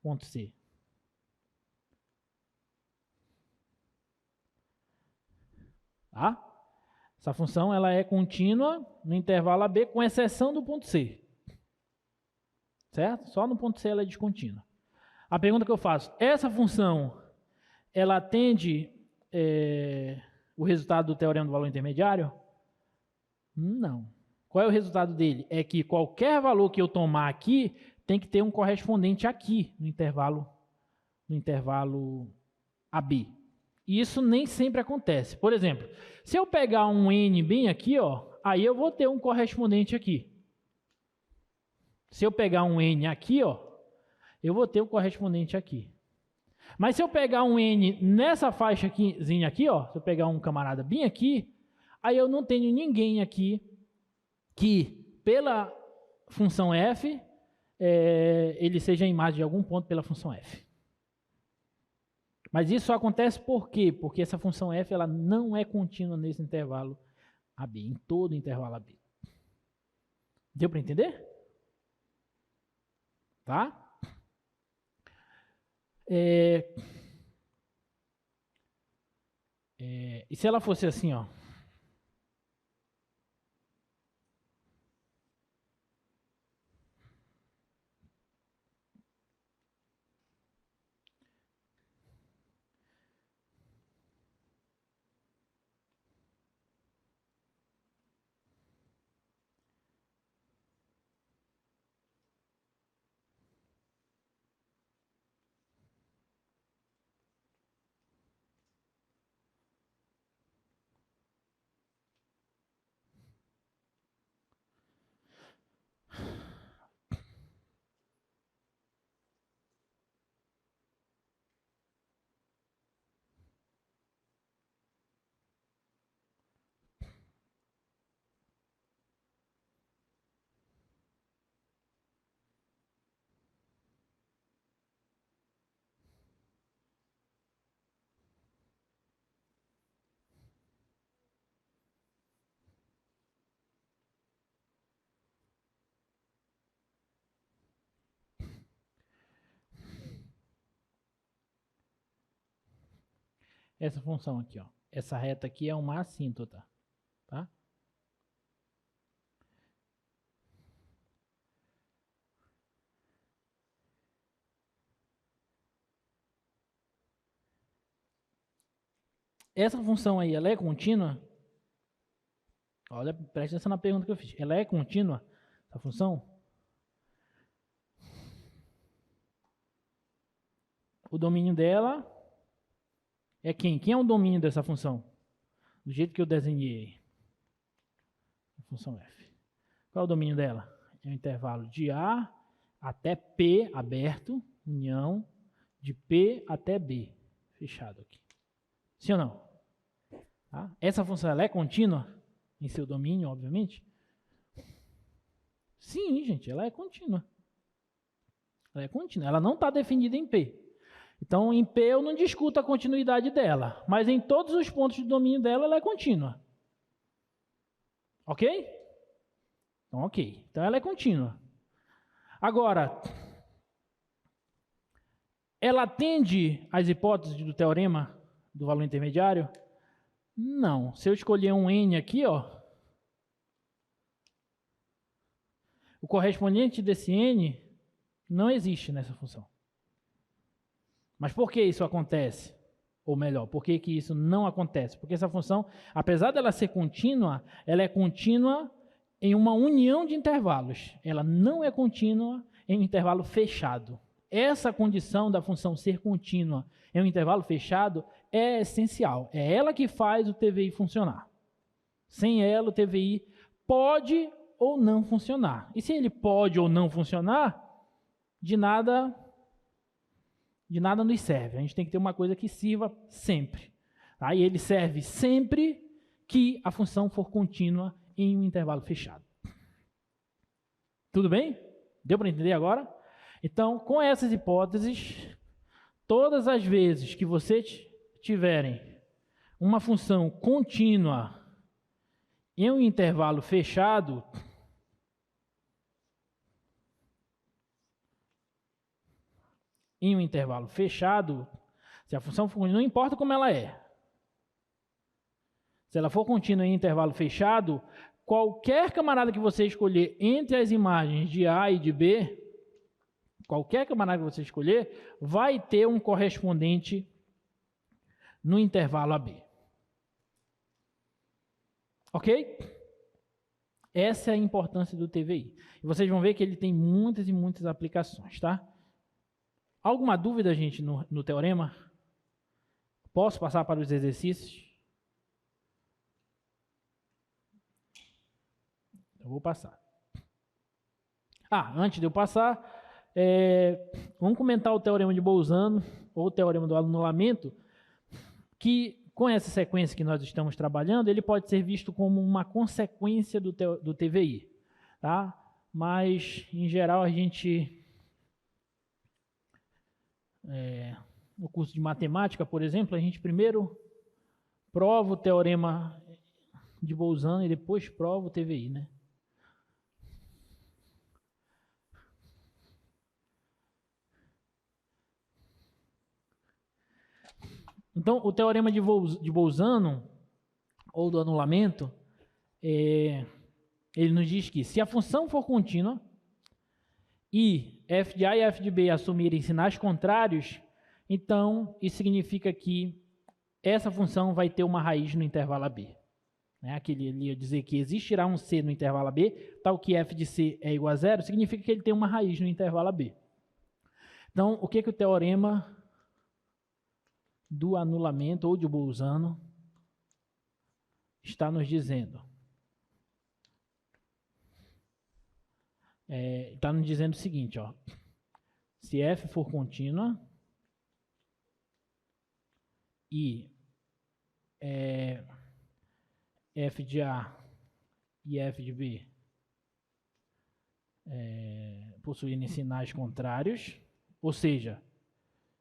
A: ponto C. Tá? Essa função ela é contínua no intervalo AB, com exceção do ponto C. Certo? Só no ponto C ela é descontínua. A pergunta que eu faço, essa função, ela atende o resultado do teorema do valor intermediário? Não. Qual é o resultado dele? É que qualquer valor que eu tomar aqui tem que ter um correspondente aqui no intervalo AB. E isso nem sempre acontece. Por exemplo, se eu pegar um n bem aqui, ó, aí eu vou ter um correspondente aqui. Se eu pegar um n aqui, ó, eu vou ter um correspondente aqui. Mas se eu pegar um n nessa faixa aqui, ó, se eu pegar um camarada bem aqui, aí eu não tenho ninguém aqui que, pela função f, ele seja a imagem de algum ponto pela função f. Mas isso só acontece por quê? Porque essa função f ela não é contínua nesse intervalo AB, em todo o intervalo AB. Deu para entender? Tá? E se ela fosse assim, ó? essa função aqui, ó. Essa reta aqui é uma assíntota, tá? Essa função aí, ela é contínua? Olha, preste atenção na pergunta que eu fiz. Ela é contínua, essa função? O domínio dela é quem? Quem é o domínio dessa função? Do jeito que eu desenhei. A função f. Qual é o domínio dela? É o intervalo de A até P aberto, união, de P até B, fechado aqui. Sim ou não? Tá? Essa função ela é contínua em seu domínio, obviamente? Sim, gente, ela é contínua. Ela é contínua, ela não está definida em P. Então, em P eu não discuto a continuidade dela, mas em todos os pontos do domínio dela, ela é contínua. Ok? Então, ok. Então, ela é contínua. Agora, ela atende às hipóteses do teorema do valor intermediário? Não. Se eu escolher um N aqui, ó, o correspondente desse N não existe nessa função. Mas por que isso acontece? Ou melhor, por que isso não acontece? Porque essa função, apesar dela ser contínua, ela é contínua em uma união de intervalos. Ela não é contínua em um intervalo fechado. Essa condição da função ser contínua em um intervalo fechado é essencial. É ela que faz o TVI funcionar. Sem ela, o TVI pode ou não funcionar. E se ele pode ou não funcionar, de nada nos serve. A gente tem que ter uma coisa que sirva sempre. Tá? E ele serve sempre que a função for contínua em um intervalo fechado. Tudo bem? Deu para entender agora? Então, com essas hipóteses, todas as vezes que vocês tiverem uma função contínua em um intervalo fechado, se a função for, não importa como ela é, se ela for contínua em intervalo fechado, qualquer camarada que você escolher entre as imagens de A e de B, qualquer camarada que você escolher, vai ter um correspondente no intervalo AB. Ok? Essa é a importância do TVI. E vocês vão ver que ele tem muitas e muitas aplicações, tá? Alguma dúvida, gente, no teorema? Posso passar para os exercícios? Eu vou passar. Antes de eu passar, vamos comentar o teorema de Bolzano, ou o teorema do anulamento, que com essa sequência que nós estamos trabalhando, ele pode ser visto como uma consequência do TVI. Tá? Mas, em geral, a gente... no curso de matemática, por exemplo, a gente primeiro prova o teorema de Bolzano e depois prova o TVI, né? Então, o teorema de Bolzano, ou do anulamento, ele nos diz que se a função for contínua e f de A e f de B assumirem sinais contrários, então isso significa que essa função vai ter uma raiz no intervalo AB. Aquele ali ia dizer que existirá um C no intervalo AB, tal que f de C é igual a zero, significa que ele tem uma raiz no intervalo AB. Então, o que o teorema do anulamento ou de Bolzano está nos dizendo? Está nos dizendo o seguinte, ó, se f for contínua e f de A e f de B possuírem sinais contrários, ou seja,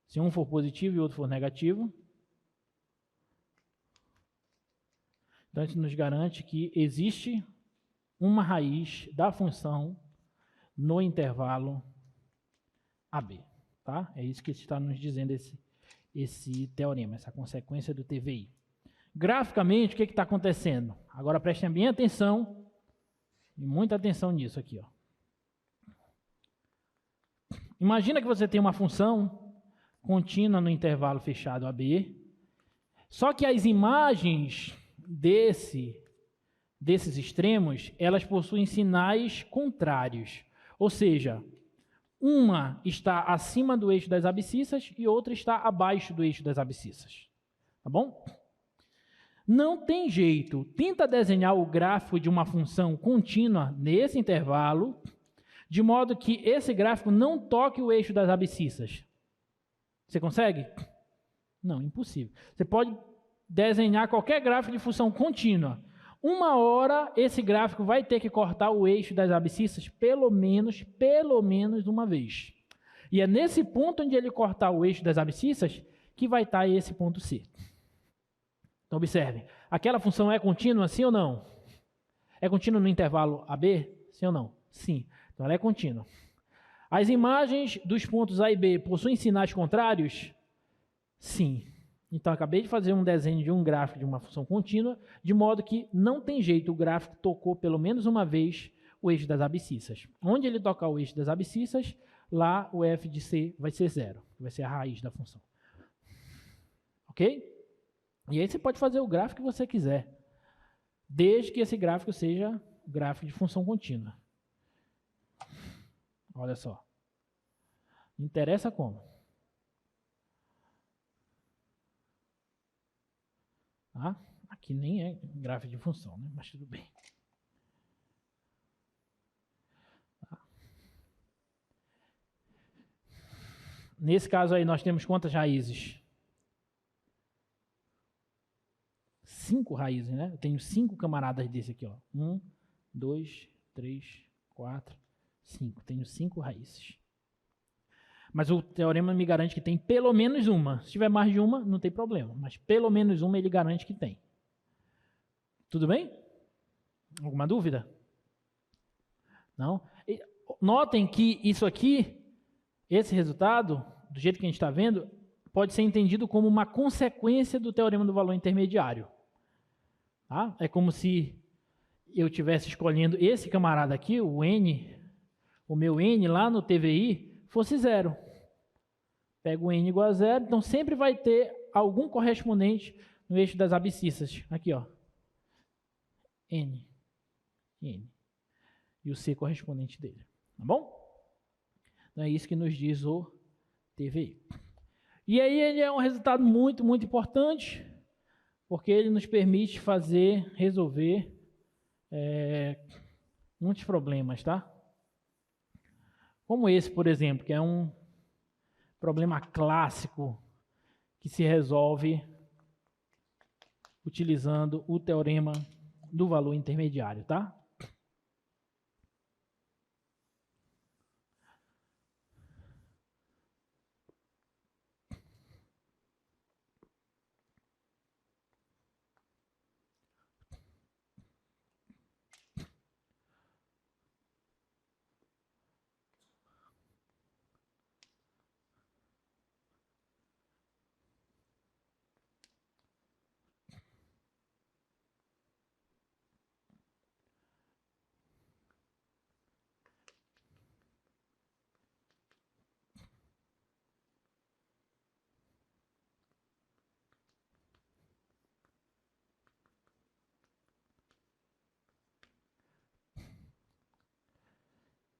A: se um for positivo e o outro for negativo, então isso nos garante que existe uma raiz da função no intervalo AB. Tá? É isso que está nos dizendo esse teorema, essa consequência do TVI. Graficamente, o que está acontecendo? Agora prestem bem atenção, e muita atenção nisso aqui. Ó. Imagina que você tem uma função contínua no intervalo fechado AB, só que as imagens desses extremos, elas possuem sinais contrários, ou seja, uma está acima do eixo das abscissas e outra está abaixo do eixo das abscissas. Tá bom? Não tem jeito. Tenta desenhar o gráfico de uma função contínua nesse intervalo, de modo que esse gráfico não toque o eixo das abscissas. Você consegue? Não, impossível. Você pode desenhar qualquer gráfico de função contínua. Uma hora, esse gráfico vai ter que cortar o eixo das abscissas pelo menos uma vez. E é nesse ponto onde ele cortar o eixo das abscissas que vai estar esse ponto C. Então, observem. Aquela função é contínua, sim ou não? É contínua no intervalo AB? Sim ou não? Sim. Então, ela é contínua. As imagens dos pontos A e B possuem sinais contrários? Sim. Então, acabei de fazer um desenho de um gráfico de uma função contínua, de modo que não tem jeito, o gráfico tocou pelo menos uma vez o eixo das abscissas. Onde ele tocar o eixo das abscissas, lá o f de C vai ser zero, vai ser a raiz da função. Ok? E aí você pode fazer o gráfico que você quiser, desde que esse gráfico seja gráfico de função contínua. Olha só. Não interessa como. Tá? Aqui nem é gráfico de função, né? Mas tudo bem. Tá. Nesse caso aí, nós temos quantas raízes? 5 raízes, né? Eu tenho 5 camaradas desse aqui, ó. 1, 2, 3, 4, 5. Tenho 5 raízes. Mas o teorema me garante que tem pelo menos uma. Se tiver mais de uma, não tem problema. Mas pelo menos uma ele garante que tem. Tudo bem? Alguma dúvida? Não? E notem que isso aqui, esse resultado, do jeito que a gente está vendo, pode ser entendido como uma consequência do teorema do valor intermediário. Tá? É como se eu estivesse escolhendo esse camarada aqui, o N, o meu N lá no TVI, fosse zero. Pego o N igual a zero, então sempre vai ter algum correspondente no eixo das abscissas. Aqui, ó. N. N. E o C correspondente dele. Tá bom? Então é isso que nos diz o TVI. E aí ele é um resultado muito, muito importante, porque ele nos permite resolver muitos problemas, tá? Como esse, por exemplo, que é um problema clássico que se resolve utilizando o teorema do valor intermediário, tá?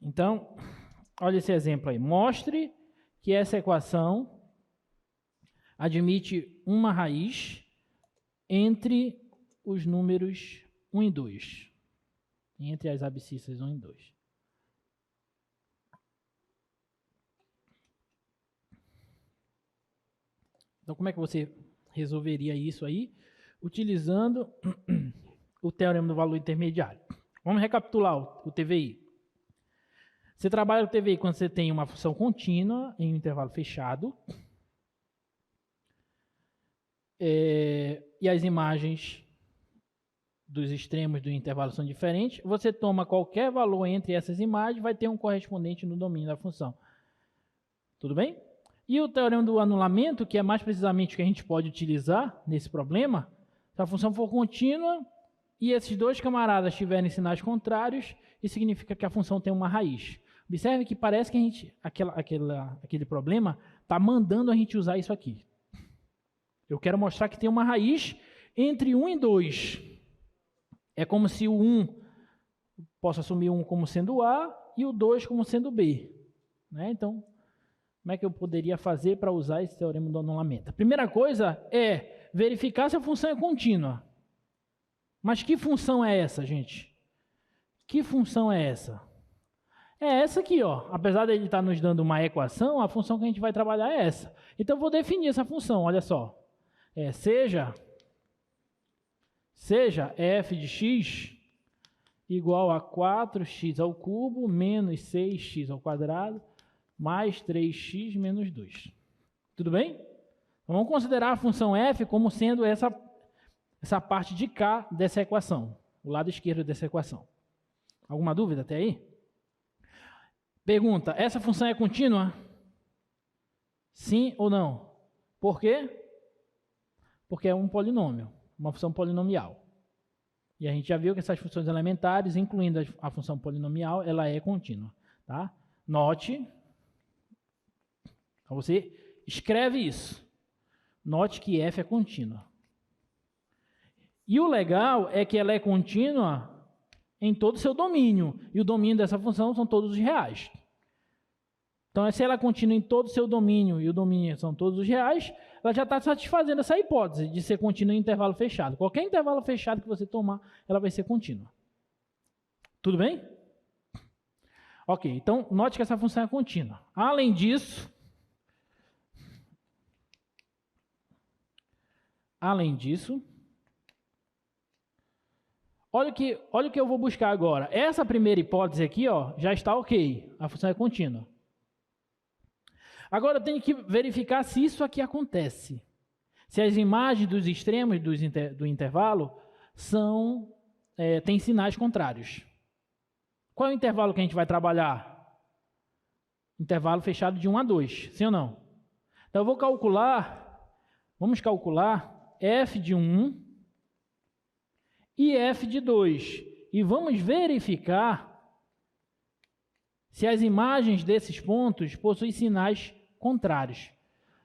A: Então, olha esse exemplo aí. Mostre que essa equação admite uma raiz entre os números 1 e 2. Entre as abscissas 1 e 2. Então, como é que você resolveria isso aí? Utilizando o teorema do valor intermediário. Vamos recapitular o TVI. Você trabalha o TVI quando você tem uma função contínua em um intervalo fechado. E as imagens dos extremos do intervalo são diferentes. Você toma qualquer valor entre essas imagens, vai ter um correspondente no domínio da função. Tudo bem? E o teorema do anulamento, que é mais precisamente o que a gente pode utilizar nesse problema, se a função for contínua e esses dois camaradas tiverem sinais contrários, isso significa que a função tem uma raiz. Observe que parece que a gente, aquele problema está mandando a gente usar isso aqui. Eu quero mostrar que tem uma raiz entre 1 e 2. É como se o 1 possa assumir 1 como sendo A e o 2 como sendo B. Né? Então, como é que eu poderia fazer para usar esse teorema do anulamento? A primeira coisa é verificar se a função é contínua. Mas que função é essa, gente? Que função é essa? É essa aqui, ó. Apesar de ele estar nos dando uma equação, a função que a gente vai trabalhar é essa. Então, eu vou definir essa função, olha só. Seja f de x igual a 4x ao cubo menos 6x ao quadrado mais 3x menos 2. Tudo bem? Então, vamos considerar a função f como sendo essa parte de cá dessa equação, o lado esquerdo dessa equação. Alguma dúvida até aí? Pergunta, essa função é contínua? Sim ou não? Por quê? Porque é um polinômio, uma função polinomial. E a gente já viu que essas funções elementares, incluindo a função polinomial, ela é contínua. Tá? Note, então você escreve isso. Note que f é contínua. E o legal é que ela é contínua em todo o seu domínio. E o domínio dessa função são todos os reais. Então, se ela é contínua em todo o seu domínio e o domínio são todos os reais, ela já está satisfazendo essa hipótese de ser contínua em intervalo fechado. Qualquer intervalo fechado que você tomar, ela vai ser contínua. Tudo bem? Ok, então note que essa função é contínua. Além disso, olha o que eu vou buscar agora. Essa primeira hipótese aqui, ó, já está ok. A função é contínua. Agora eu tenho que verificar se isso aqui acontece. Se as imagens dos extremos do intervalo têm sinais contrários. Qual é o intervalo que a gente vai trabalhar? Intervalo fechado de 1 a 2, sim ou não? Então eu vou vamos calcular f de 1 e f de 2. E vamos verificar se as imagens desses pontos possuem sinais contrários.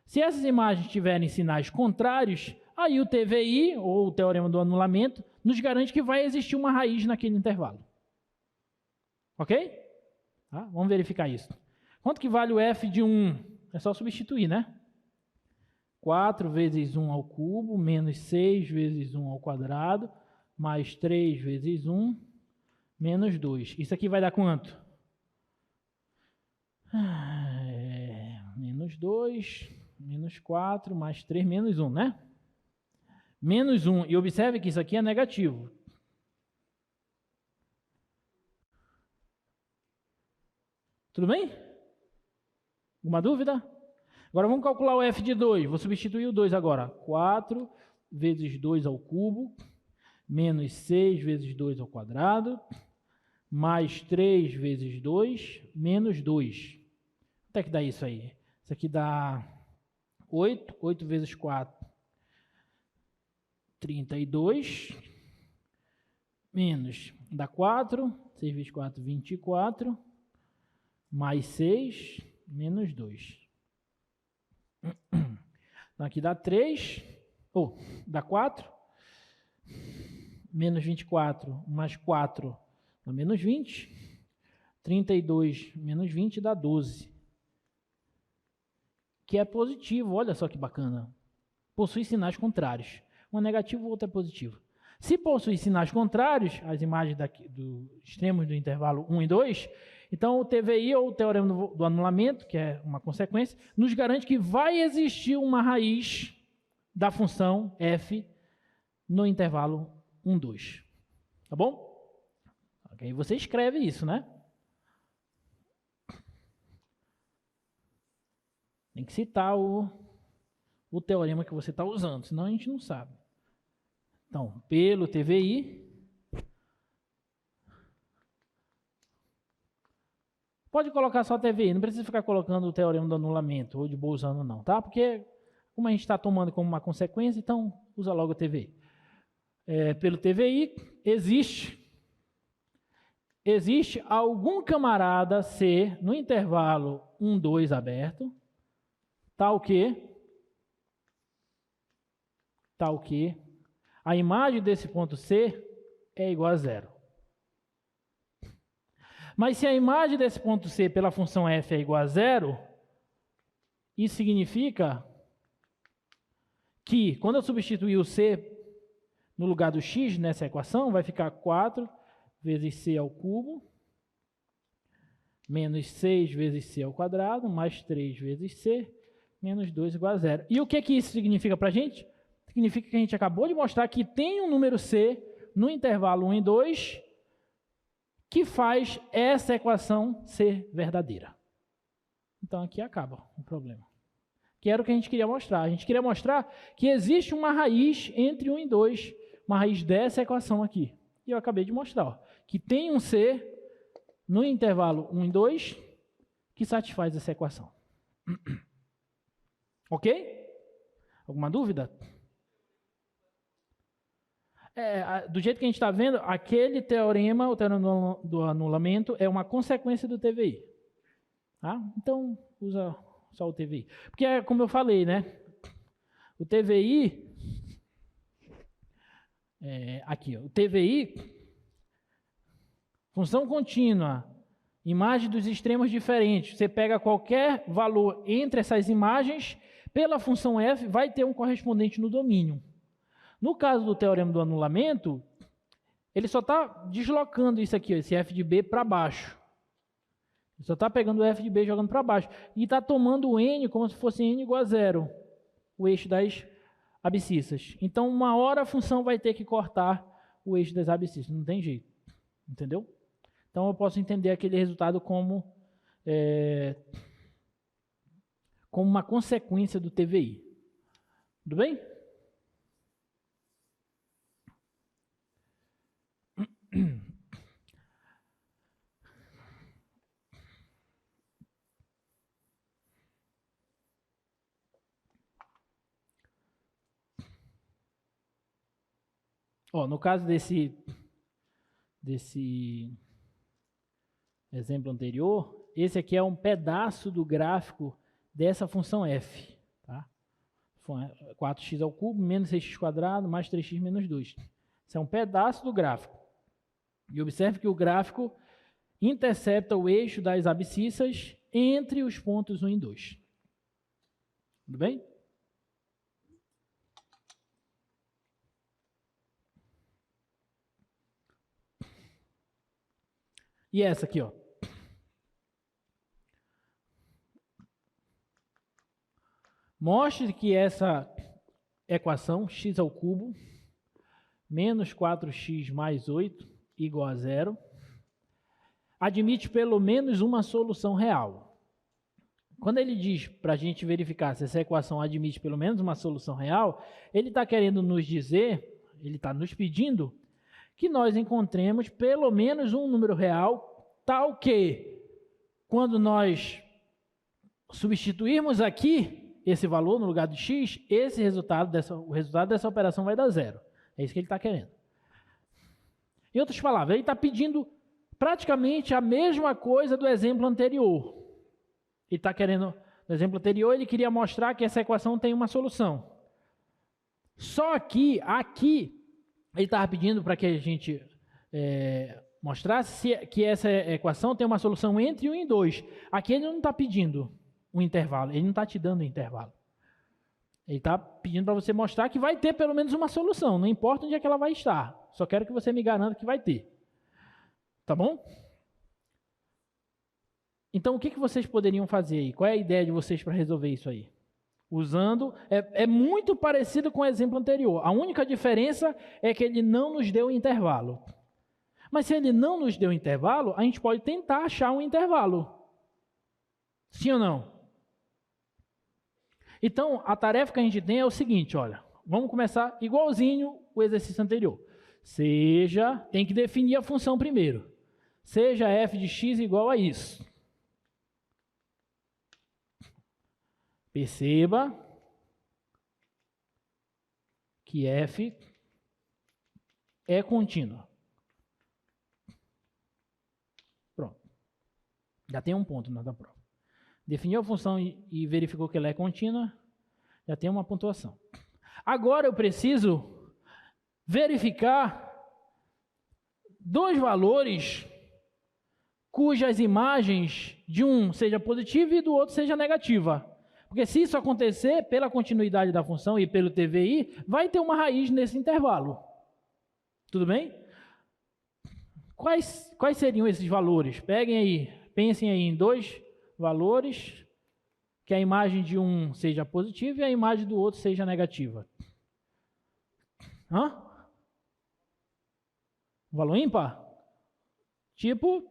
A: Se essas imagens tiverem sinais contrários, aí o TVI, ou o teorema do anulamento, nos garante que vai existir uma raiz naquele intervalo. Ok? Tá? Vamos verificar isso. Quanto que vale o f de 1? É só substituir, né? 4 vezes 1 ao cubo, menos 6 vezes 1 ao quadrado, mais 3 vezes 1, menos 2. Isso aqui vai dar quanto? Menos 2, menos 4, mais 3, menos 1, né? Menos 1. E observe que isso aqui é negativo. Tudo bem? Alguma dúvida? Agora vamos calcular o f de 2. Vou substituir o 2 agora. 4 vezes 2 ao cubo, menos 6 vezes 2 ao quadrado, mais 3 vezes 2, menos 2. Quanto é que dá isso aí? Isso aqui dá 8. 8 vezes 4, 32. Menos, dá 4. 6 vezes 4, 24. Mais 6, menos 2. Então, aqui dá 3. Dá 4. Menos 24, mais 4, dá menos 20. 32 menos 20 dá 12. Que é positivo, olha só que bacana. Possui sinais contrários. Um é negativo, o outro é positivo. Se possui sinais contrários, as imagens do extremos do intervalo 1 e 2, então o TVI, ou o teorema do anulamento, que é uma consequência, nos garante que vai existir uma raiz da função f no intervalo 1, 2. Tá bom? Ok, você escreve isso, né? Tem que citar o teorema que você está usando, senão a gente não sabe. Então, pelo TVI, Pode colocar só TVI, não precisa ficar colocando o teorema do anulamento ou de Bolzano não, tá? Porque como a gente está tomando como uma consequência, então usa logo o TVI. Pelo TVI, existe algum camarada C no intervalo 1, 2 aberto, tal que a imagem desse ponto C é igual a 0. Mas se a imagem desse ponto C pela função f é igual a 0, isso significa que, quando eu substituir o C no lugar do x nessa equação, vai ficar 4 vezes C ao cubo, menos 6 vezes C ao quadrado, mais 3 vezes C, menos 2 igual a 0. E o que isso significa para a gente? Significa que a gente acabou de mostrar que tem um número C no intervalo 1 e 2 que faz essa equação ser verdadeira. Então aqui acaba o problema. Que era o que a gente queria mostrar. A gente queria mostrar que existe uma raiz entre 1 e 2, uma raiz dessa equação aqui. E eu acabei de mostrar, ó, que tem um C no intervalo 1 e 2 que satisfaz essa equação. Ok? Alguma dúvida? Do jeito que a gente está vendo, aquele teorema, o teorema do anulamento, é uma consequência do TVI. Tá? Então, usa só o TVI. Porque, como eu falei, né? O TVI... aqui, ó, o TVI, função contínua, imagem dos extremos diferentes. Você pega qualquer valor entre essas imagens, pela função f, vai ter um correspondente no domínio. No caso do teorema do anulamento, ele só está deslocando isso aqui, ó, esse f de b para baixo. Ele só está pegando o f de b e jogando para baixo. E está tomando o n como se fosse n igual a 0, o eixo das abscissas. Então, uma hora a função vai ter que cortar o eixo das abscissas. Não tem jeito. Entendeu? Então, eu posso entender aquele resultado como uma consequência do TVI. Tudo bem? No caso desse exemplo anterior, esse aqui é um pedaço do gráfico dessa função f. Tá? 4x ao cubo, menos 6x quadrado, mais 3x menos 2. Isso é um pedaço do gráfico. E observe que o gráfico intercepta o eixo das abscissas entre os pontos 1 e 2. Tudo bem? E essa aqui, ó. Mostre que essa equação, x ao cubo, menos 4x mais 8, igual a 0, admite pelo menos uma solução real. Quando ele diz para a gente verificar se essa equação admite pelo menos uma solução real, ele está querendo nos dizer, ele está nos pedindo, que nós encontremos pelo menos um número real, tal que, quando nós substituirmos aqui esse valor no lugar de x, o resultado dessa operação vai dar 0. É isso que ele está querendo. Em outras palavras, ele está pedindo praticamente a mesma coisa do exemplo anterior. Ele está querendo, no exemplo anterior, ele queria mostrar que essa equação tem uma solução. Só que aqui, ele estava pedindo para que a gente mostrasse que essa equação tem uma solução entre 1 e 2. Aqui ele não está pedindo um intervalo, ele não está te dando um intervalo. Ele está pedindo para você mostrar que vai ter pelo menos uma solução, não importa onde é que ela vai estar. Só quero que você me garanta que vai ter. Tá bom? Então, o que vocês poderiam fazer aí? Qual é a ideia de vocês para resolver isso aí? Usando... É muito parecido com o exemplo anterior. A única diferença é que ele não nos deu intervalo. Mas se ele não nos deu intervalo, a gente pode tentar achar um intervalo. Sim ou não? Então, a tarefa que a gente tem é o seguinte, olha. Vamos começar igualzinho o exercício anterior. Tem que definir a função primeiro. Seja f de x igual a isso. Perceba que f é contínua. Pronto. Já tem um ponto na prova. Definiu a função e verificou que ela é contínua, já tem uma pontuação. Agora eu preciso verificar dois valores cujas imagens de um seja positiva e do outro seja negativa. Porque se isso acontecer, pela continuidade da função e pelo TVI, vai ter uma raiz nesse intervalo. Tudo bem? Quais seriam esses valores? Peguem aí, pensem aí em dois valores, que a imagem de um seja positiva e a imagem do outro seja negativa. Hã? Valor ímpar? Tipo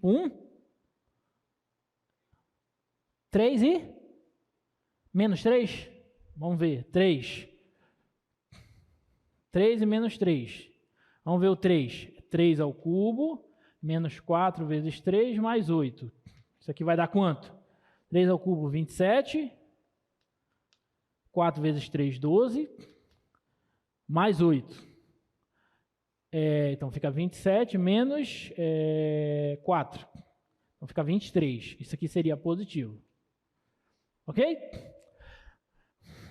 A: 1, 3 e menos 3? Vamos ver, 3. 3 e menos 3. Vamos ver o 3. 3 ao cubo, menos 4 vezes 3, mais 8. Isso aqui vai dar quanto? 3 ao cubo, 27. 4 vezes 3, 12. Mais 8. Então fica 27 menos 4. Então fica 23. Isso aqui seria positivo. Ok?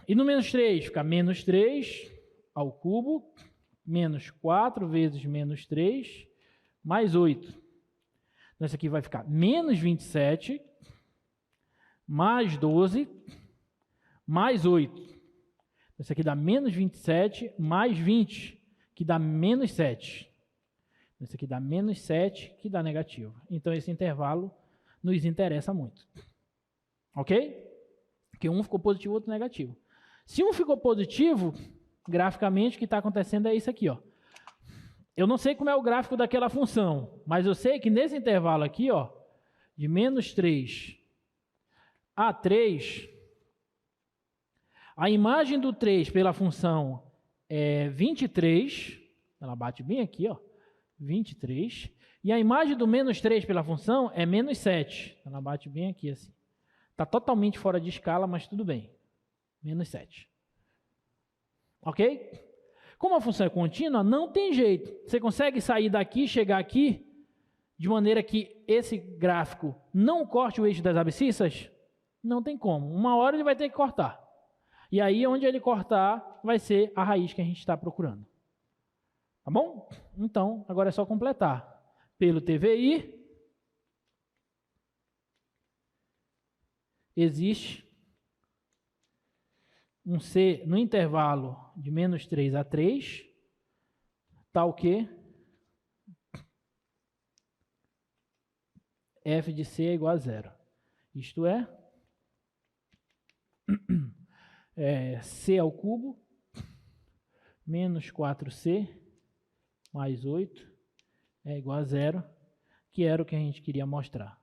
A: E no menos 3 fica menos 3 ao cubo, menos 4 vezes menos 3, mais 8. Então isso aqui vai ficar menos 27, mais 12, mais 8. Então, isso aqui dá menos 27, mais 20, que dá menos 7. Então, isso aqui dá menos 7, que dá negativo. Então esse intervalo nos interessa muito. Ok? Porque um ficou positivo, outro negativo. Se um ficou positivo, graficamente o que está acontecendo é isso aqui, ó. Eu não sei como é o gráfico daquela função, mas eu sei que nesse intervalo aqui, ó, de menos 3 a 3, a imagem do 3 pela função é 23, ela bate bem aqui, ó, 23, e a imagem do menos 3 pela função é menos 7, ela bate bem aqui assim. Está totalmente fora de escala, mas tudo bem, menos 7. Ok? Como a função é contínua, não tem jeito. Você consegue sair daqui, chegar aqui, de maneira que esse gráfico não corte o eixo das abscissas? Não tem como. Uma hora ele vai ter que cortar. E aí, onde ele cortar, vai ser a raiz que a gente está procurando. Tá bom? Então, agora é só completar. Pelo TVI, existe um C no intervalo de menos 3 a 3, tal que f de C é igual a 0. Isto é, C ao cubo, menos 4C, mais 8, é igual a 0, que era o que a gente queria mostrar.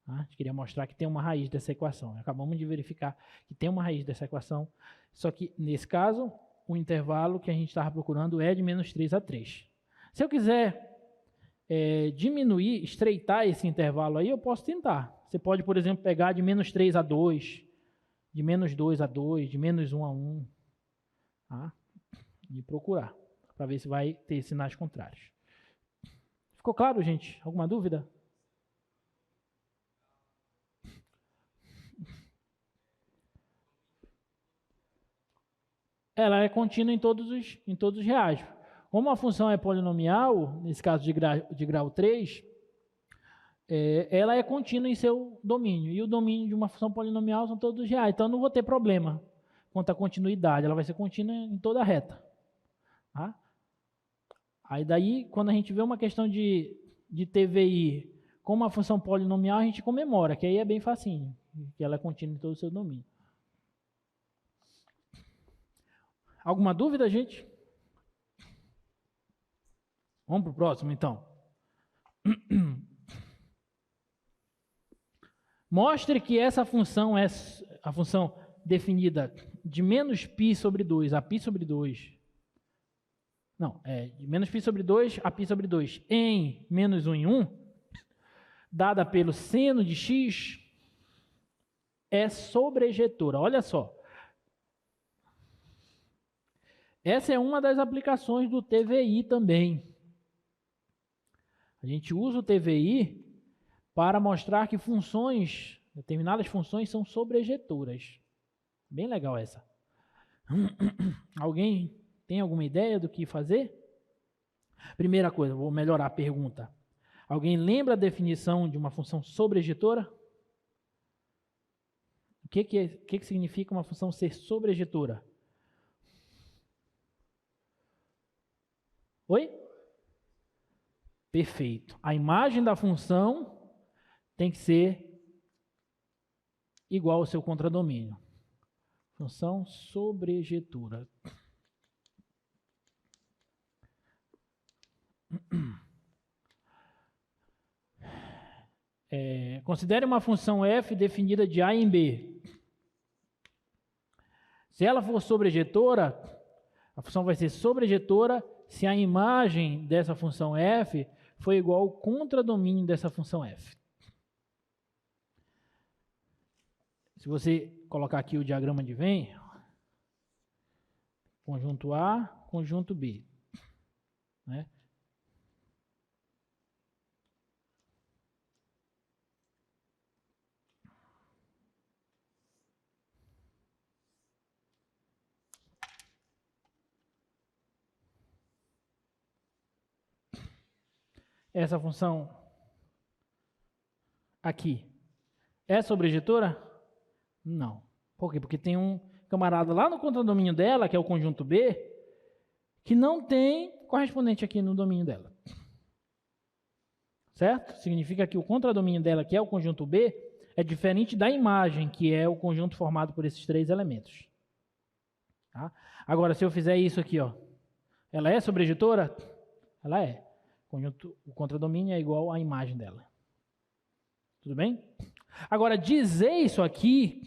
A: A gente queria mostrar que tem uma raiz dessa equação. Acabamos de verificar que tem uma raiz dessa equação, só que, nesse caso, o intervalo que a gente estava procurando é de menos 3 a 3. Se eu quiser diminuir, estreitar esse intervalo aí, eu posso tentar. Você pode, por exemplo, pegar de menos 3 a 2, de menos 2 a 2, de menos 1 a 1, tá? E procurar, para ver se vai ter sinais contrários. Ficou claro, gente? Alguma dúvida? Ela é contínua em todos os reais. Como a função é polinomial, nesse caso de grau 3, ela é contínua em seu domínio. E o domínio de uma função polinomial são todos os reais. Então, eu não vou ter problema quanto à continuidade. Ela vai ser contínua em toda a reta. Tá? Aí, daí, quando a gente vê uma questão de TVI com uma função polinomial, a gente comemora, que aí é bem facinho, que ela é contínua em todo o seu domínio. Alguma dúvida, gente? Vamos para o próximo, então. Mostre que essa função é a função definida de menos π sobre 2 a π sobre 2. Não, de menos π sobre 2 a π sobre 2 em menos 1 em 1, dada pelo seno de x é sobrejetora. Olha só. Essa é uma das aplicações do TVI também. A gente usa o TVI para mostrar que determinadas funções são sobrejetoras. Bem legal essa. Alguém tem alguma ideia do que fazer? Primeira coisa, vou melhorar a pergunta. Alguém lembra a definição de uma função sobrejetora? O que significa uma função ser sobrejetora? Oi? Perfeito. A imagem da função tem que ser igual ao seu contradomínio. Função sobrejetora. Considere uma função f definida de a em b. Se ela for sobrejetora, a função vai ser sobrejetora se a imagem dessa função f for igual ao contradomínio dessa função f. Se você colocar aqui o diagrama de Venn, conjunto A, conjunto B, né? Essa função aqui é sobrejetora? Não. Por quê? Porque tem um camarada lá no contradomínio dela, que é o conjunto B, que não tem correspondente aqui no domínio dela. Certo? Significa que o contradomínio dela, que é o conjunto B, é diferente da imagem, que é o conjunto formado por esses três elementos. Tá? Agora, se eu fizer isso aqui, ó, ela é sobrejetora? Ela é. O contradomínio é igual à imagem dela. Tudo bem? Agora, dizer isso aqui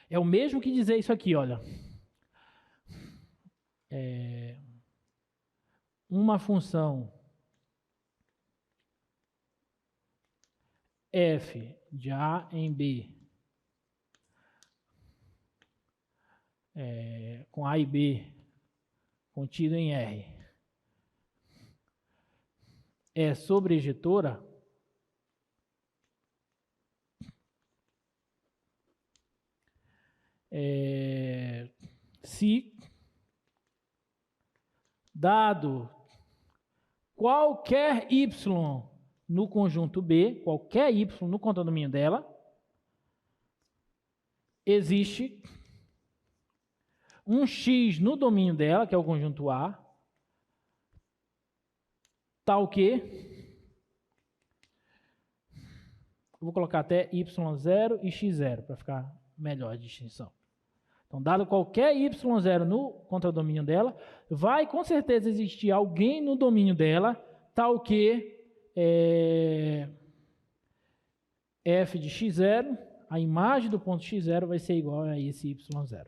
A: é o mesmo que dizer isso aqui, olha. Uma função f de A em B com A e B contido em R é sobrejetora, se dado qualquer y no conjunto B, qualquer y no contradomínio dela, existe um x no domínio dela, que é o conjunto A, tal que, eu vou colocar até y0 e x0, para ficar melhor a distinção. Então, dado qualquer y0 no contradomínio dela, vai com certeza existir alguém no domínio dela, tal que f de x0, a imagem do ponto x0 vai ser igual a esse y0.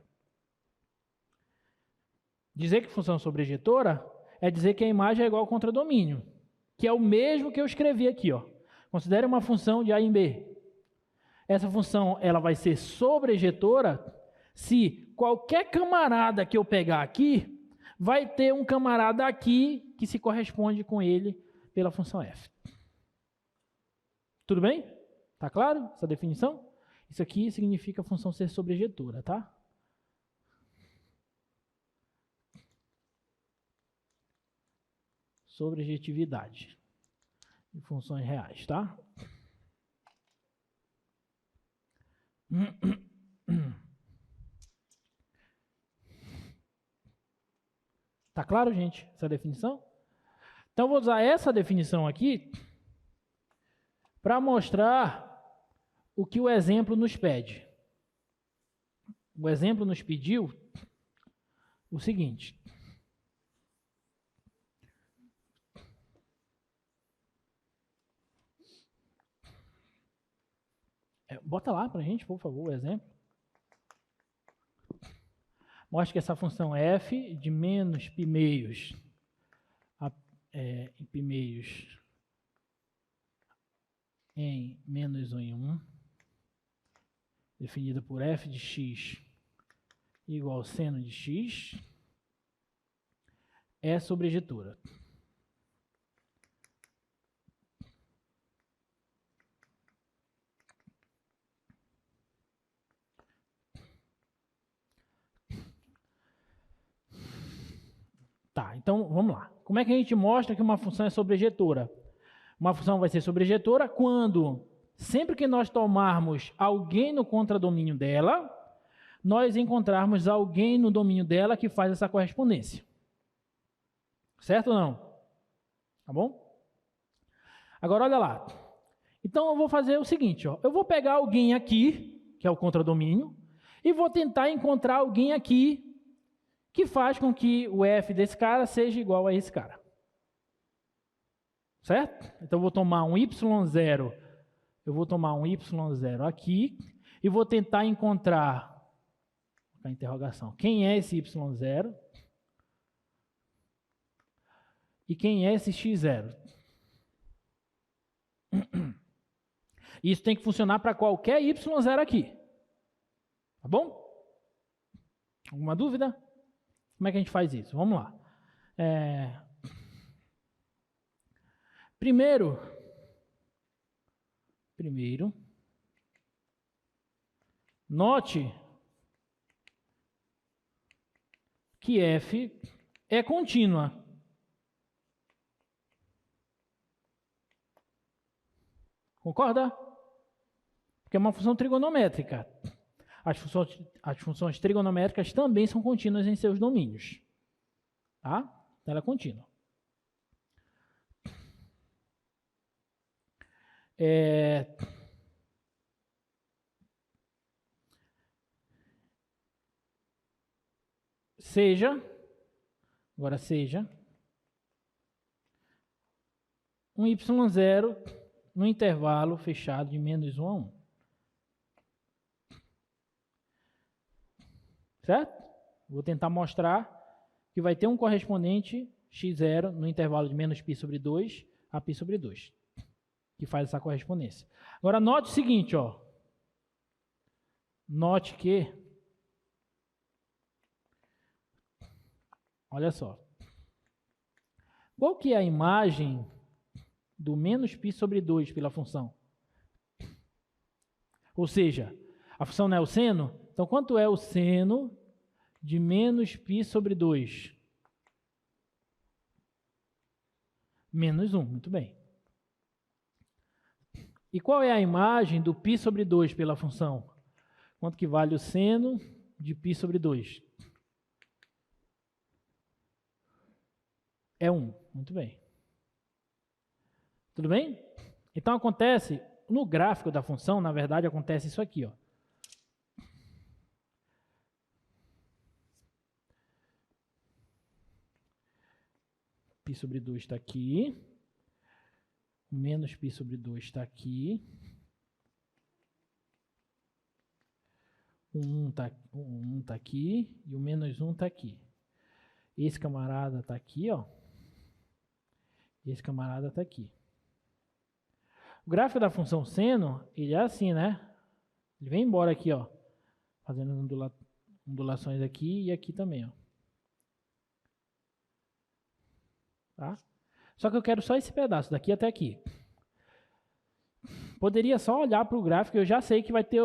A: Dizer que função sobrejetora é dizer que a imagem é igual ao contradomínio, que é o mesmo que eu escrevi aqui, ó. Considere uma função de A em B. Essa função ela vai ser sobrejetora se qualquer camarada que eu pegar aqui vai ter um camarada aqui que se corresponde com ele pela função f. Tudo bem? Tá claro essa definição? Isso aqui significa a função ser sobrejetora, tá? Sobrejetividade de funções reais, tá? Tá claro, gente, essa definição? Então, vou usar essa definição aqui para mostrar o que o exemplo nos pede. O exemplo nos pediu o seguinte. Bota lá para a gente, por favor, o exemplo. Mostra que essa função f de menos π meios em π meios em menos 1 em 1 definida por f de x igual seno de x, é sobrejetora. Tá, então vamos lá. Como é que a gente mostra que uma função é sobrejetora? Uma função vai ser sobrejetora quando, sempre que nós tomarmos alguém no contradomínio dela, nós encontrarmos alguém no domínio dela que faz essa correspondência. Certo ou não? Tá bom? Agora, olha lá. Então, eu vou fazer o seguinte, ó. Eu vou pegar alguém aqui, que é o contradomínio, e vou tentar encontrar alguém aqui que faz com que o f desse cara seja igual a esse cara. Certo? Então, eu vou tomar um y0, aqui, e vou tentar encontrar a interrogação. Quem é esse y0? E quem é esse x0? Isso tem que funcionar para qualquer y0 aqui. Tá bom? Alguma dúvida? Como é que a gente faz isso? Vamos lá. Primeiro, note que f é contínua. Concorda? Porque é uma função trigonométrica. As funções trigonométricas também são contínuas em seus domínios. Tá? Ela é contínua. Seja um y0 no intervalo fechado de -1 a 1. Certo? Vou tentar mostrar que vai ter um correspondente x0 no intervalo de -π/2 a π/2, que faz essa correspondência. Agora, note o seguinte, ó. Note que, olha só, qual que é a imagem do -π/2 pela função? Ou seja, a função não é o seno? Então, quanto é o seno de -π/2? -1, muito bem. E qual é a imagem do π/2 pela função? Quanto que vale o seno de π/2? É 1, muito bem. Tudo bem? Então acontece, no gráfico da função, na verdade, acontece isso aqui, ó. π/2 está aqui, menos π/2 está aqui, o 1 tá aqui e o -1 está aqui. Esse camarada está aqui, ó. Esse camarada está aqui. O gráfico da função seno, ele é assim, né? Ele vem embora aqui, ó, fazendo ondulações aqui e aqui também, ó. Tá? Só que eu quero só esse pedaço, daqui até aqui. Poderia só olhar para o gráfico e eu já sei que vai ter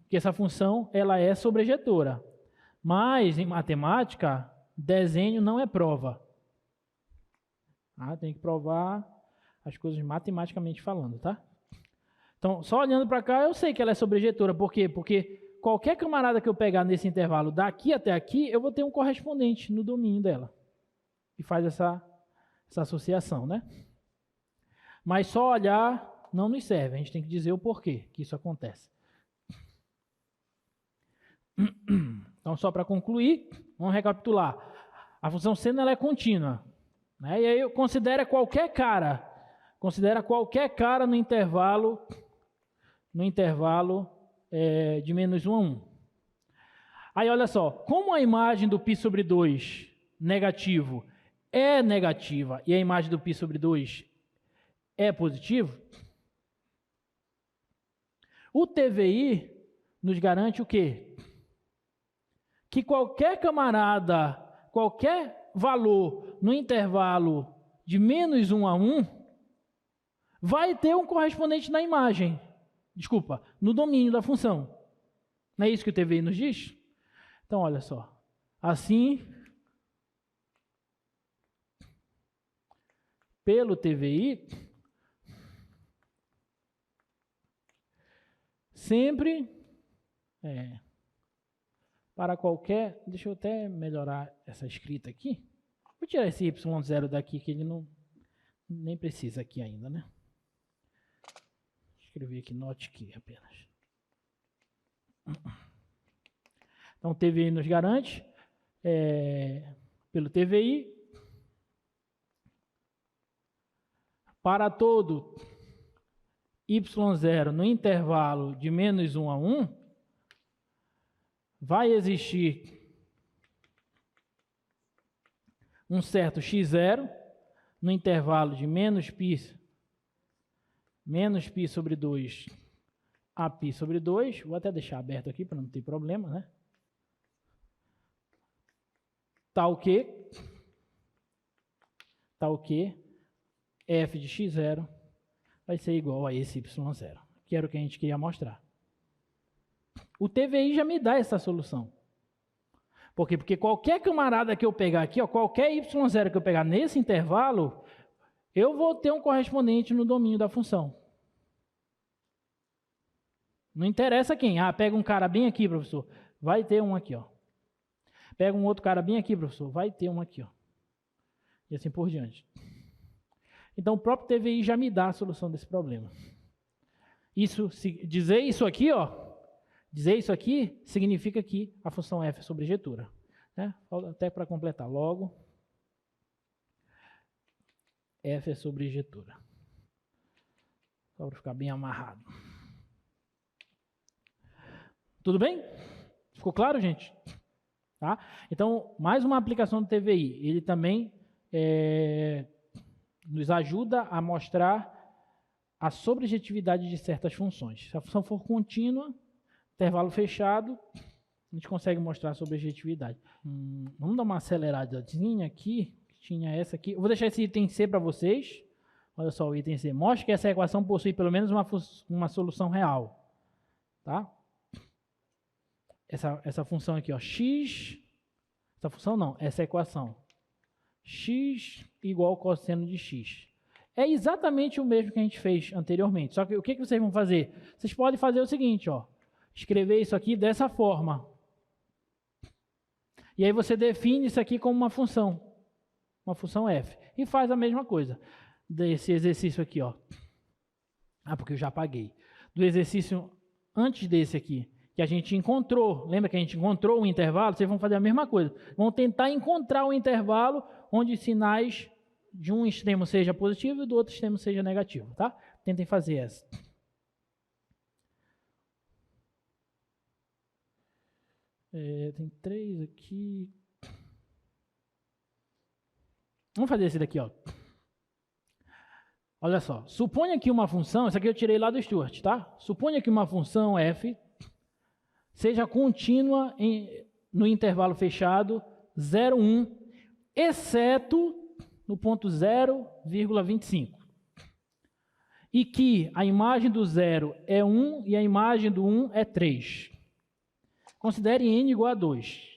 A: que essa função ela é sobrejetora. Mas, em matemática, desenho não é prova. Tá? Tem que provar as coisas matematicamente falando, tá? Então, só olhando para cá, eu sei que ela é sobrejetora. Por quê? Porque qualquer camarada que eu pegar nesse intervalo daqui até aqui, eu vou ter um correspondente no domínio dela. E faz essa associação, né? Mas só olhar não nos serve. A gente tem que dizer o porquê que isso acontece. Então, só para concluir, vamos recapitular. A função seno ela é contínua. Né? E aí considera qualquer cara no intervalo de -1 a 1. Aí olha só, como a imagem do π/2 negativo é negativa e a imagem do π/2 é positivo, O TVI nos garante o quê? Que qualquer camarada, qualquer valor no intervalo de menos 1 a 1, vai ter um correspondente na imagem. Desculpa, no domínio da função. Não é isso que o TVI nos diz? Então, olha só. Assim, pelo TVI, sempre para qualquer... Deixa eu até melhorar essa escrita aqui. Vou tirar esse Y0 daqui, que ele não nem precisa aqui ainda, né? Escrevi aqui note que apenas. Então, TVI nos garante, pelo TVI, para todo Y0 no intervalo de menos 1 a 1, vai existir um certo x0 no intervalo de menos π sobre 2 a π sobre 2. Vou até deixar aberto aqui para não ter problema, né? Tal que f de x0 vai ser igual a esse y0, que era o que a gente queria mostrar. O TVI já me dá essa solução. Por quê? Porque qualquer camarada que eu pegar aqui, ó, qualquer y0 que eu pegar nesse intervalo, eu vou ter um correspondente no domínio da função. Não interessa quem. Ah, pega um cara bem aqui, professor. Vai ter um aqui, ó. Pega um outro cara bem aqui, professor. Vai ter um aqui, ó. E assim por diante. Então, o próprio TVI já me dá a solução desse problema. Dizer isso aqui, ó. Dizer isso aqui significa que a função f é sobrejetura. Né? Até para completar logo. F é sobrejetura. Só para ficar bem amarrado. Tudo bem? Ficou claro, gente? Tá? Então, mais uma aplicação do TVI. Ele também nos ajuda a mostrar a sobrejetividade de certas funções. Se a função for contínua, intervalo fechado, a gente consegue mostrar a sobrejetividade. Vamos dar uma aceleradinha aqui. Tinha essa aqui. Eu vou deixar esse item C para vocês. Olha só o item C. Mostra que essa equação possui pelo menos uma solução real. Tá? Essa função aqui, ó, x... Essa função não, essa equação. X igual ao cosseno de x. É exatamente o mesmo que a gente fez anteriormente. Só que o que vocês vão fazer? Vocês podem fazer o seguinte, ó. Escrever isso aqui dessa forma. E aí você define isso aqui como uma função f. E faz a mesma coisa. Desse exercício aqui, ó. Ah, porque eu já apaguei. Do exercício antes desse aqui, que a gente encontrou. Lembra que a gente encontrou o intervalo? Vocês vão fazer a mesma coisa. Vão tentar encontrar o intervalo onde sinais de um extremo seja positivo e do outro extremo seja negativo, tá? Tentem fazer essa. Tem 3 aqui. Vamos fazer esse daqui, ó. Olha só. Suponha que uma função, essa aqui eu tirei lá do Stuart, tá? Suponha que uma função f seja contínua no intervalo fechado 0, 1, exceto no ponto 0,25. E que a imagem do 0 é 1 e a imagem do 1 é 3. Considere n igual a 2.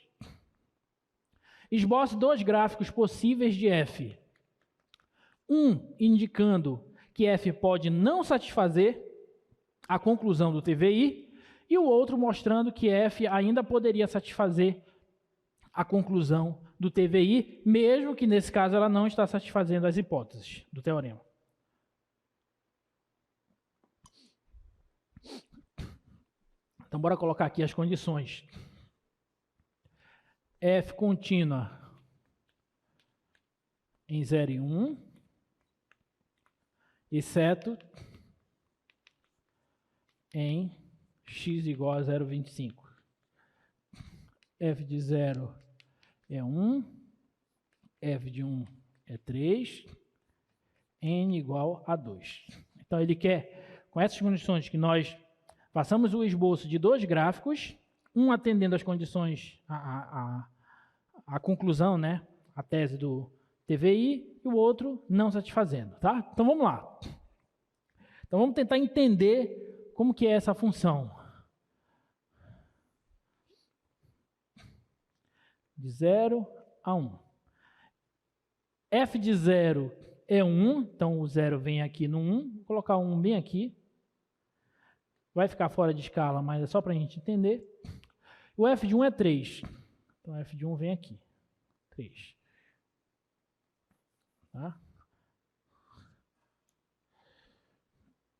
A: Esboce 2 gráficos possíveis de f. Um indicando que f pode não satisfazer a conclusão do TVI e o outro mostrando que f ainda poderia satisfazer a conclusão do TVI, mesmo que nesse caso ela não está satisfazendo as hipóteses do teorema. Então, bora colocar aqui as condições. F contínua em 0 e 1, exceto em x igual a 0,25. F de 0 é 1, F de 1 é 3, n igual a 2. Então, ele quer, com essas condições que nós Façamos o esboço de 2 gráficos, um atendendo às condições, a conclusão, né? A tese do TVI, e o outro não satisfazendo, tá? Então vamos lá. Então vamos tentar entender como que é essa função. De 0 a 1. F de 0 é 1, então o 0 vem aqui no 1, vou colocar o 1 bem aqui. Vai ficar fora de escala, mas é só para a gente entender. O F de 1 é 3, então o F de 1 vem aqui, 3. Tá?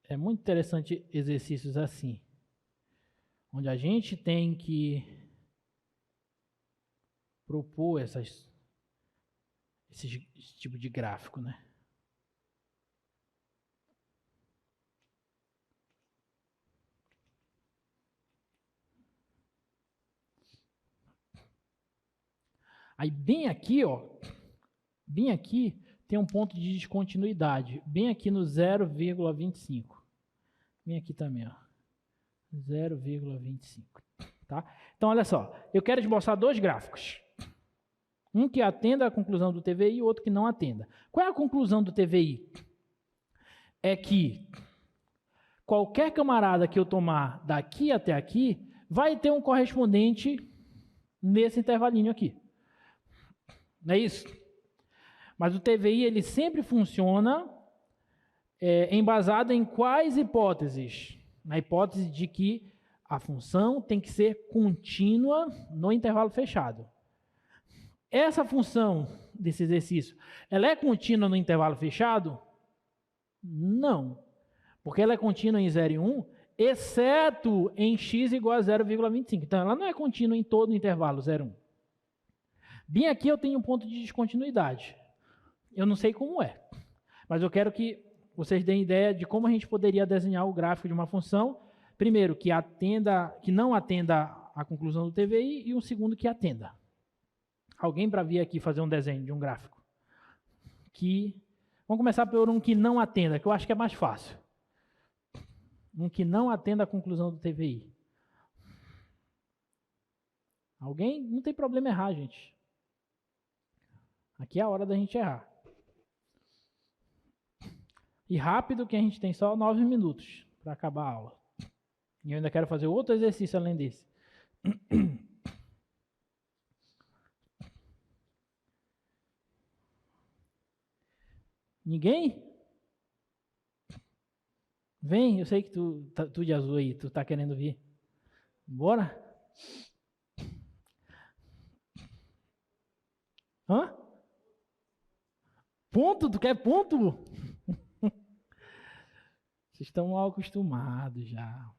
A: É muito interessante exercícios assim, onde a gente tem que propor esse tipo de gráfico, né? Aí bem aqui, ó, bem aqui tem um ponto de descontinuidade, bem aqui no 0,25. Bem aqui também, ó. 0,25, tá? Então olha só, eu quero esboçar 2 gráficos. Um que atenda à conclusão do TVI e outro que não atenda. Qual é a conclusão do TVI? É que qualquer camarada que eu tomar daqui até aqui vai ter um correspondente nesse intervalinho aqui. Não é isso? Mas o TVI ele sempre funciona embasado em quais hipóteses? Na hipótese de que a função tem que ser contínua no intervalo fechado. Essa função desse exercício, ela é contínua no intervalo fechado? Não. Porque ela é contínua em 0 e 1, exceto em x igual a 0,25. Então, ela não é contínua em todo o intervalo 0 e 1. Bem aqui eu tenho um ponto de descontinuidade. Eu não sei como é, mas eu quero que vocês deem ideia de como a gente poderia desenhar o gráfico de uma função. Primeiro, que não atenda à conclusão do TVI, e um segundo que atenda. Alguém para vir aqui fazer um desenho de um gráfico? Vamos começar por um que não atenda, que eu acho que é mais fácil. Um que não atenda à conclusão do TVI. Alguém? Não tem problema errar, gente. Aqui é a hora da gente errar. E rápido, que a gente tem só 9 minutos para acabar a aula. E eu ainda quero fazer outro exercício além desse. Ninguém? Vem, eu sei que tu de azul aí, tu tá querendo vir. Bora? Hã? Ponto? Tu quer ponto? Vocês estão mal acostumados já.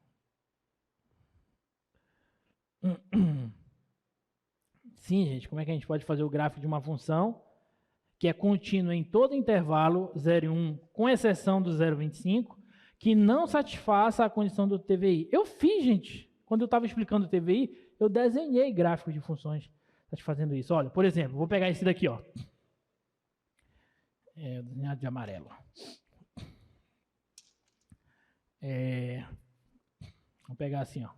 A: Sim, gente, como é que a gente pode fazer o gráfico de uma função que é contínua em todo intervalo 0 e 1, com exceção do 0,25, que não satisfaça a condição do TVI? Eu fiz, gente. Quando eu estava explicando o TVI, eu desenhei gráficos de funções satisfazendo isso. Olha, por exemplo, vou pegar esse daqui, ó. Desenhado de amarelo. Vou pegar assim, ó.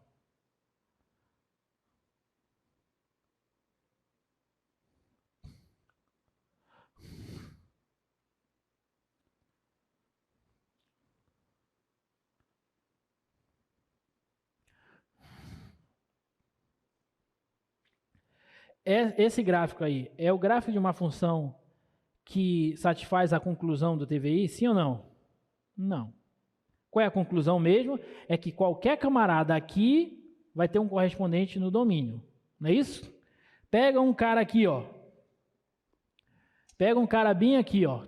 A: Esse gráfico aí é o gráfico de uma função que satisfaz a conclusão do TVI, sim ou não? Não. Qual é a conclusão mesmo? É que qualquer camarada aqui vai ter um correspondente no domínio. Não é isso? Pega um cara aqui, ó. Pega um cara bem aqui, ó.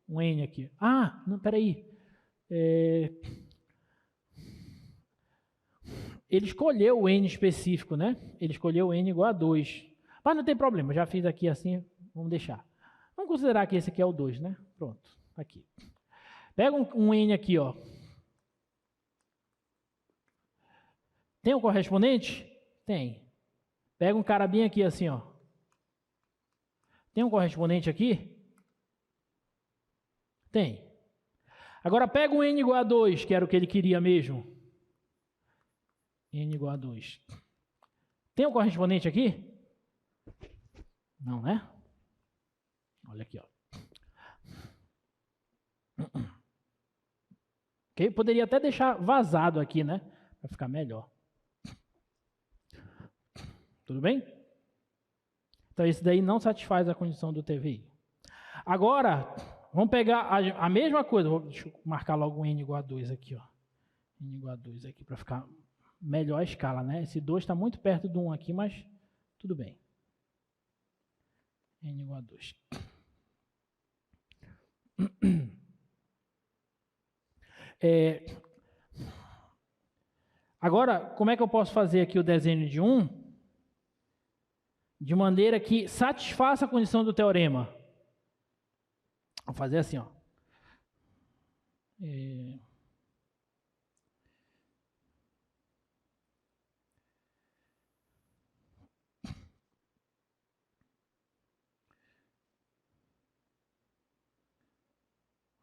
A: Um N aqui. Ah, não, peraí. Ele escolheu o N específico, né? Ele escolheu o N igual a 2. Mas não tem problema, já fiz aqui assim, vamos deixar. Vamos considerar que esse aqui é o 2, né? Pronto, aqui. Pega um N aqui, ó. Tem um correspondente? Tem. Pega um cara bem aqui assim, ó. Tem um correspondente aqui? Tem. Agora pega um N igual a 2, que era o que ele queria mesmo. n igual a 2. Tem um correspondente aqui? Não, né? Olha aqui, ó. Okay? Poderia até deixar vazado aqui, né? Para ficar melhor. Tudo bem? Então, esse daí não satisfaz a condição do TVI. Agora, vamos pegar a mesma coisa. Deixa eu marcar logo um n igual a 2 aqui, ó. N igual a 2 aqui, para ficar melhor a escala, né? Esse 2 está muito perto do 1 aqui, mas tudo bem. N igual a 2. Agora, como é que eu posso fazer aqui o desenho de 1 de maneira que satisfaça a condição do teorema? Vou fazer assim, ó.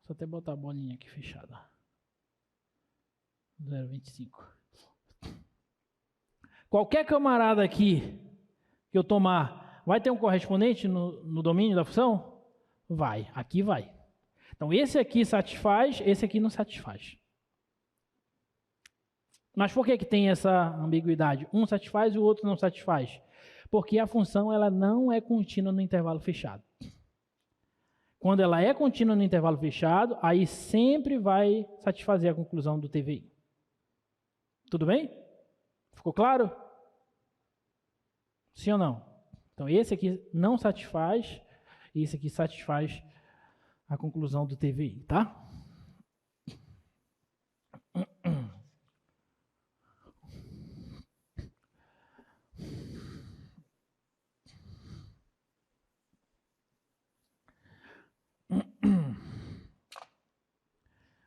A: Só até botar a bolinha aqui fechada. 0,25. Qualquer camarada aqui que eu tomar, vai ter um correspondente no domínio da função? Vai, aqui vai. Então, esse aqui satisfaz, esse aqui não satisfaz. Mas por que tem essa ambiguidade? Um satisfaz e o outro não satisfaz. Porque a função ela não é contínua no intervalo fechado. Quando ela é contínua no intervalo fechado, aí sempre vai satisfazer a conclusão do TVI. Tudo bem? Ficou claro? Sim ou não? Então, esse aqui não satisfaz, e esse aqui satisfaz a conclusão do TVI, tá?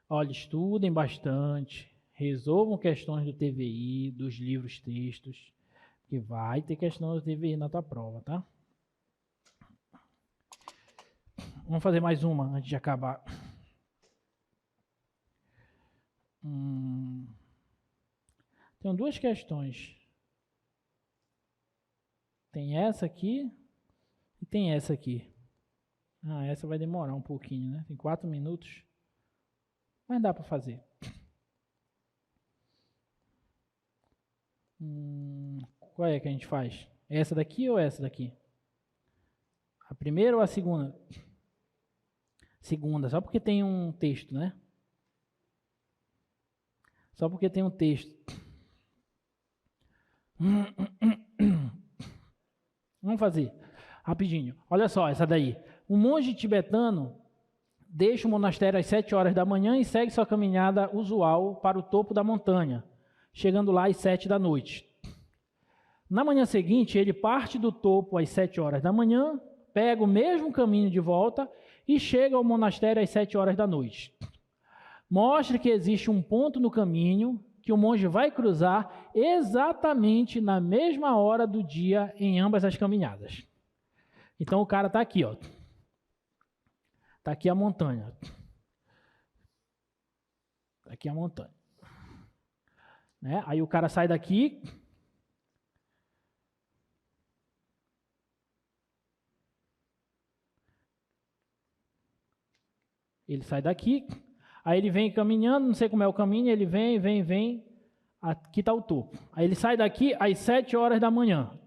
A: Olha, estudem bastante, resolvam questões do TVI, dos livros textos, que vai ter questão do TVI na tua prova, tá? Vamos fazer mais uma antes de acabar. Tem duas questões. Tem essa aqui e tem essa aqui. Essa vai demorar um pouquinho, né? Tem 4 minutos. Mas dá para fazer. Qual é que a gente faz? Essa daqui ou essa daqui? A primeira ou a segunda? Segunda, só porque tem um texto, né? Só porque tem um texto. Vamos fazer rapidinho. Olha só essa daí. Um monge tibetano deixa o monastério às 7 horas da manhã e segue sua caminhada usual para o topo da montanha, chegando lá às 7 da noite. Na manhã seguinte, ele parte do topo às 7 horas da manhã, pega o mesmo caminho de volta e chega ao monastério às 7 horas da noite. Mostra que existe um ponto no caminho que o monge vai cruzar exatamente na mesma hora do dia em ambas as caminhadas. Então o cara está aqui, ó. Está aqui a montanha. Está aqui a montanha. Né? Aí o cara sai daqui. Ele sai daqui. Aí ele vem caminhando, não sei como é o caminho, ele vem. Aqui está o topo. Aí ele sai daqui às 7 horas da manhã.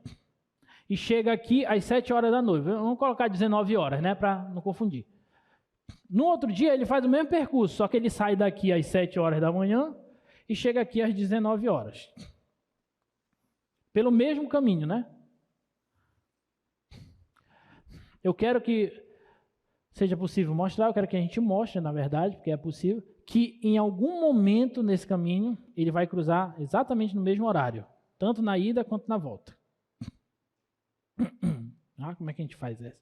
A: E chega aqui às 7 horas da noite. Vamos colocar 19 horas, né? Para não confundir. No outro dia ele faz o mesmo percurso, só que ele sai daqui às 7 horas da manhã e chega aqui às 19 horas. Pelo mesmo caminho, né? Eu quero que seja possível mostrar, eu quero que a gente mostre, na verdade, porque é possível, que em algum momento nesse caminho ele vai cruzar exatamente no mesmo horário, tanto na ida quanto na volta. Como é que a gente faz essa?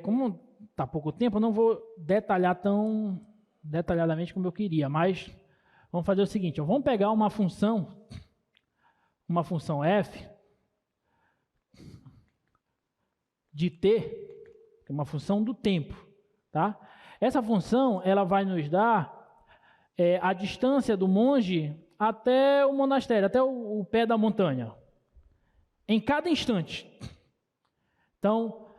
A: Como está pouco tempo, eu não vou detalhar tão detalhadamente como eu queria, mas vamos fazer o seguinte, vamos pegar uma função f de t, que é uma função do tempo, tá? Essa função ela vai nos dar a distância do monge até o monastério, até o pé da montanha. Em cada instante. Então,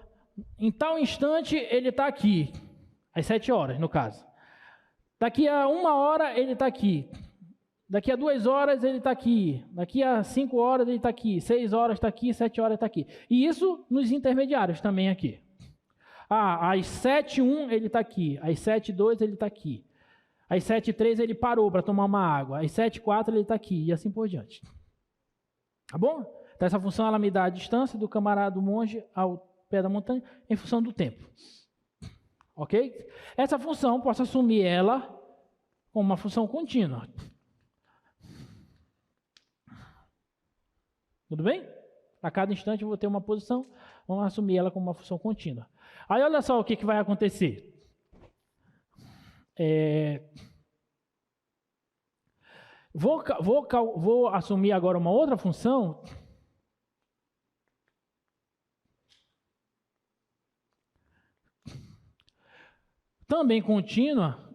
A: em tal instante, ele está aqui. Às 7 horas, no caso. Daqui a 1 hora, ele está aqui. Daqui a 2 horas, ele está aqui. Daqui a 5 horas, ele está aqui. 6 horas está aqui, 7 horas está aqui. E isso nos intermediários também aqui. Às 7h01, ele está aqui. Às 7h02, ele está aqui. Às 7h03, ele parou para tomar uma água. Às 7h04, ele está aqui. E assim por diante. Tá bom? Então, essa função ela me dá a distância do camarada, do monge, ao pé da montanha, em função do tempo. Ok? Essa função, posso assumir ela como uma função contínua. Tudo bem? A cada instante eu vou ter uma posição, vamos assumir ela como uma função contínua. Aí olha só o que vai acontecer. Vou assumir agora uma outra função. Também contínua.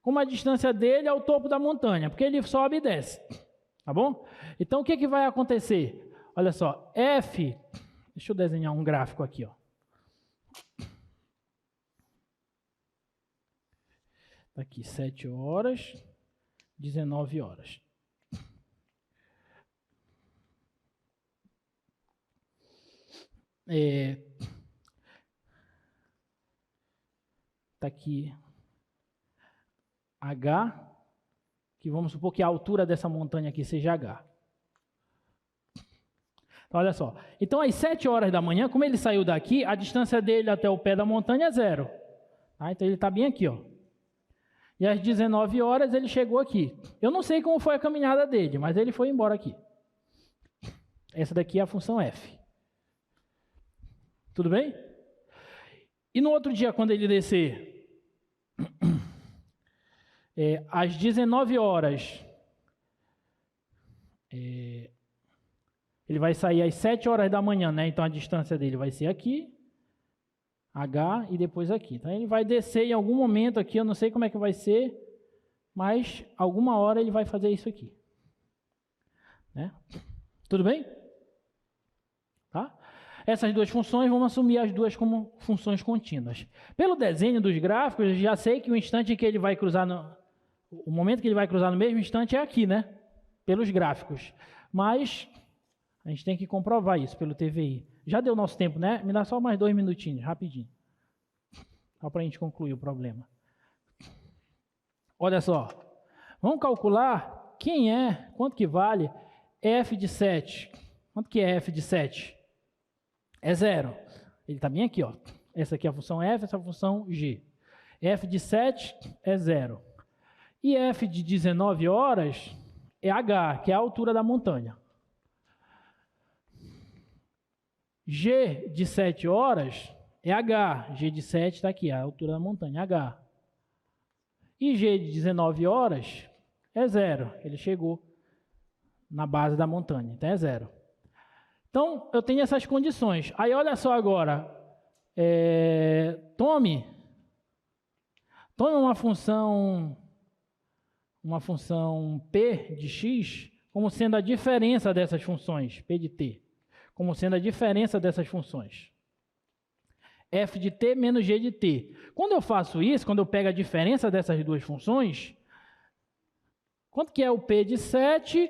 A: Como a distância dele ao topo da montanha, porque ele sobe e desce, tá bom? Então, o que vai acontecer? Olha só, F, deixa eu desenhar um gráfico aqui, ó. Tá aqui, 7 horas, 19 horas. Tá aqui H, que vamos supor que a altura dessa montanha aqui seja H. Então, olha só. Então, às 7 horas da manhã, como ele saiu daqui, a distância dele até o pé da montanha é 0. Tá? Então, ele está bem aqui, ó. E às 19 horas, ele chegou aqui. Eu não sei como foi a caminhada dele, mas ele foi embora aqui. Essa daqui é a função F. Tudo bem? E no outro dia, quando ele descer, às 19 horas, ele vai sair às 7 horas da manhã, né? Então a distância dele vai ser aqui, H, e depois aqui. Então ele vai descer em algum momento aqui, eu não sei como é que vai ser, mas alguma hora ele vai fazer isso aqui. Né? Tudo bem? Tá? Essas duas funções, vamos assumir as duas como funções contínuas. Pelo desenho dos gráficos, eu já sei que o instante em que ele vai cruzar, o momento que ele vai cruzar no mesmo instante é aqui, né? Pelos gráficos. Mas a gente tem que comprovar isso pelo TVI. Já deu nosso tempo, né? Me dá só mais 2 minutinhos, rapidinho. Só para a gente concluir o problema. Olha só. Vamos calcular quanto que vale f de 7. Quanto que é f de 7? É 0. Ele está bem aqui, ó. Essa aqui é a função f, essa é a função g. F de 7 é 0. E f de 19 horas é h, que é a altura da montanha. G de 7 horas é h. G de 7 está aqui, a altura da montanha, h. E G de 19 horas é 0. Ele chegou na base da montanha, então é 0. Então, eu tenho essas condições. Aí, olha só agora. Tome uma função P de x como sendo a diferença dessas funções, P de t, como sendo a diferença dessas funções. F de t menos g de t. Quando eu faço isso, quando eu pego a diferença dessas duas funções, quanto que é o P de 7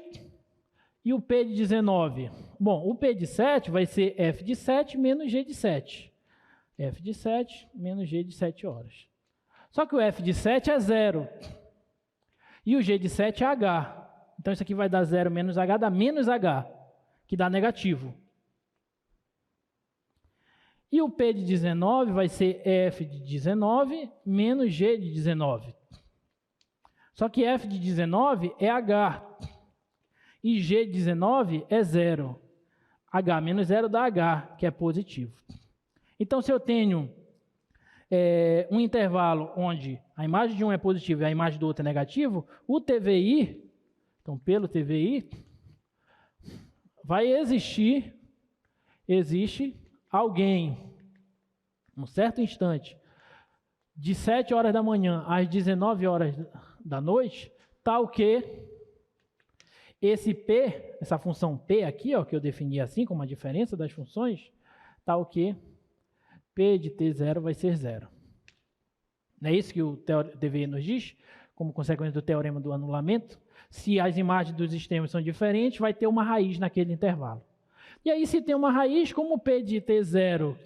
A: e o P de 19? Bom, o P de 7 vai ser F de 7 menos G de 7. F de 7 menos G de 7 horas. Só que o F de 7 é 0. E o G de 7 é H. Então, isso aqui vai dar 0 menos H, dá menos H, que dá negativo. E o P de 19 vai ser F de 19 menos G de 19. Só que F de 19 é H. E G de 19 é 0. H menos 0 dá H, que é positivo. Então, se eu tenho um intervalo onde a imagem de um é positiva e a imagem do outro é negativo, o TVI, então pelo TVI, vai existe alguém um certo instante, de 7 horas da manhã às 19 horas da noite, tal que esse P, essa função P aqui, ó, que eu defini assim como a diferença das funções, tal que P de T0 vai ser 0. Não é isso que o DVE nos diz? Como consequência do teorema do anulamento? Se as imagens dos extremos são diferentes, vai ter uma raiz naquele intervalo. E aí, se tem uma raiz, como P de T0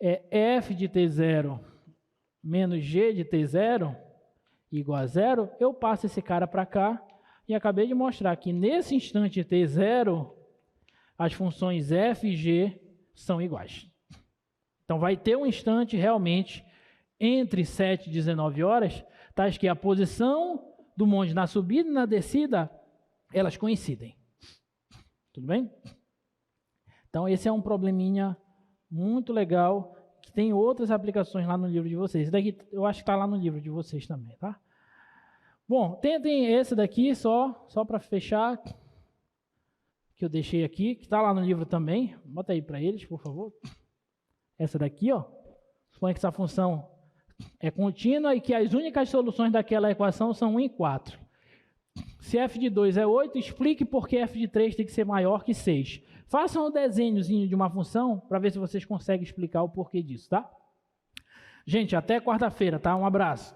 A: é F de T0 menos G de T0 igual a 0, eu passo esse cara para cá e acabei de mostrar que nesse instante T0, as funções F e G são iguais. Então, vai ter um instante realmente entre 7 e 19 horas, tais que a posição do monge na subida e na descida, elas coincidem. Tudo bem? Então, esse é um probleminha muito legal, que tem outras aplicações lá no livro de vocês. Esse daqui eu acho que está lá no livro de vocês também, tá? Bom, tentem esse daqui só para fechar, que eu deixei aqui, que está lá no livro também. Bota aí para eles, por favor. Essa daqui, ó. Suponha que essa função é contínua e que as únicas soluções daquela equação são 1 e 4. Se f de 2 é 8, explique por que f de 3 tem que ser maior que 6. Façam um desenhozinho de uma função para ver se vocês conseguem explicar o porquê disso, tá? Gente, até quarta-feira, tá? Um abraço.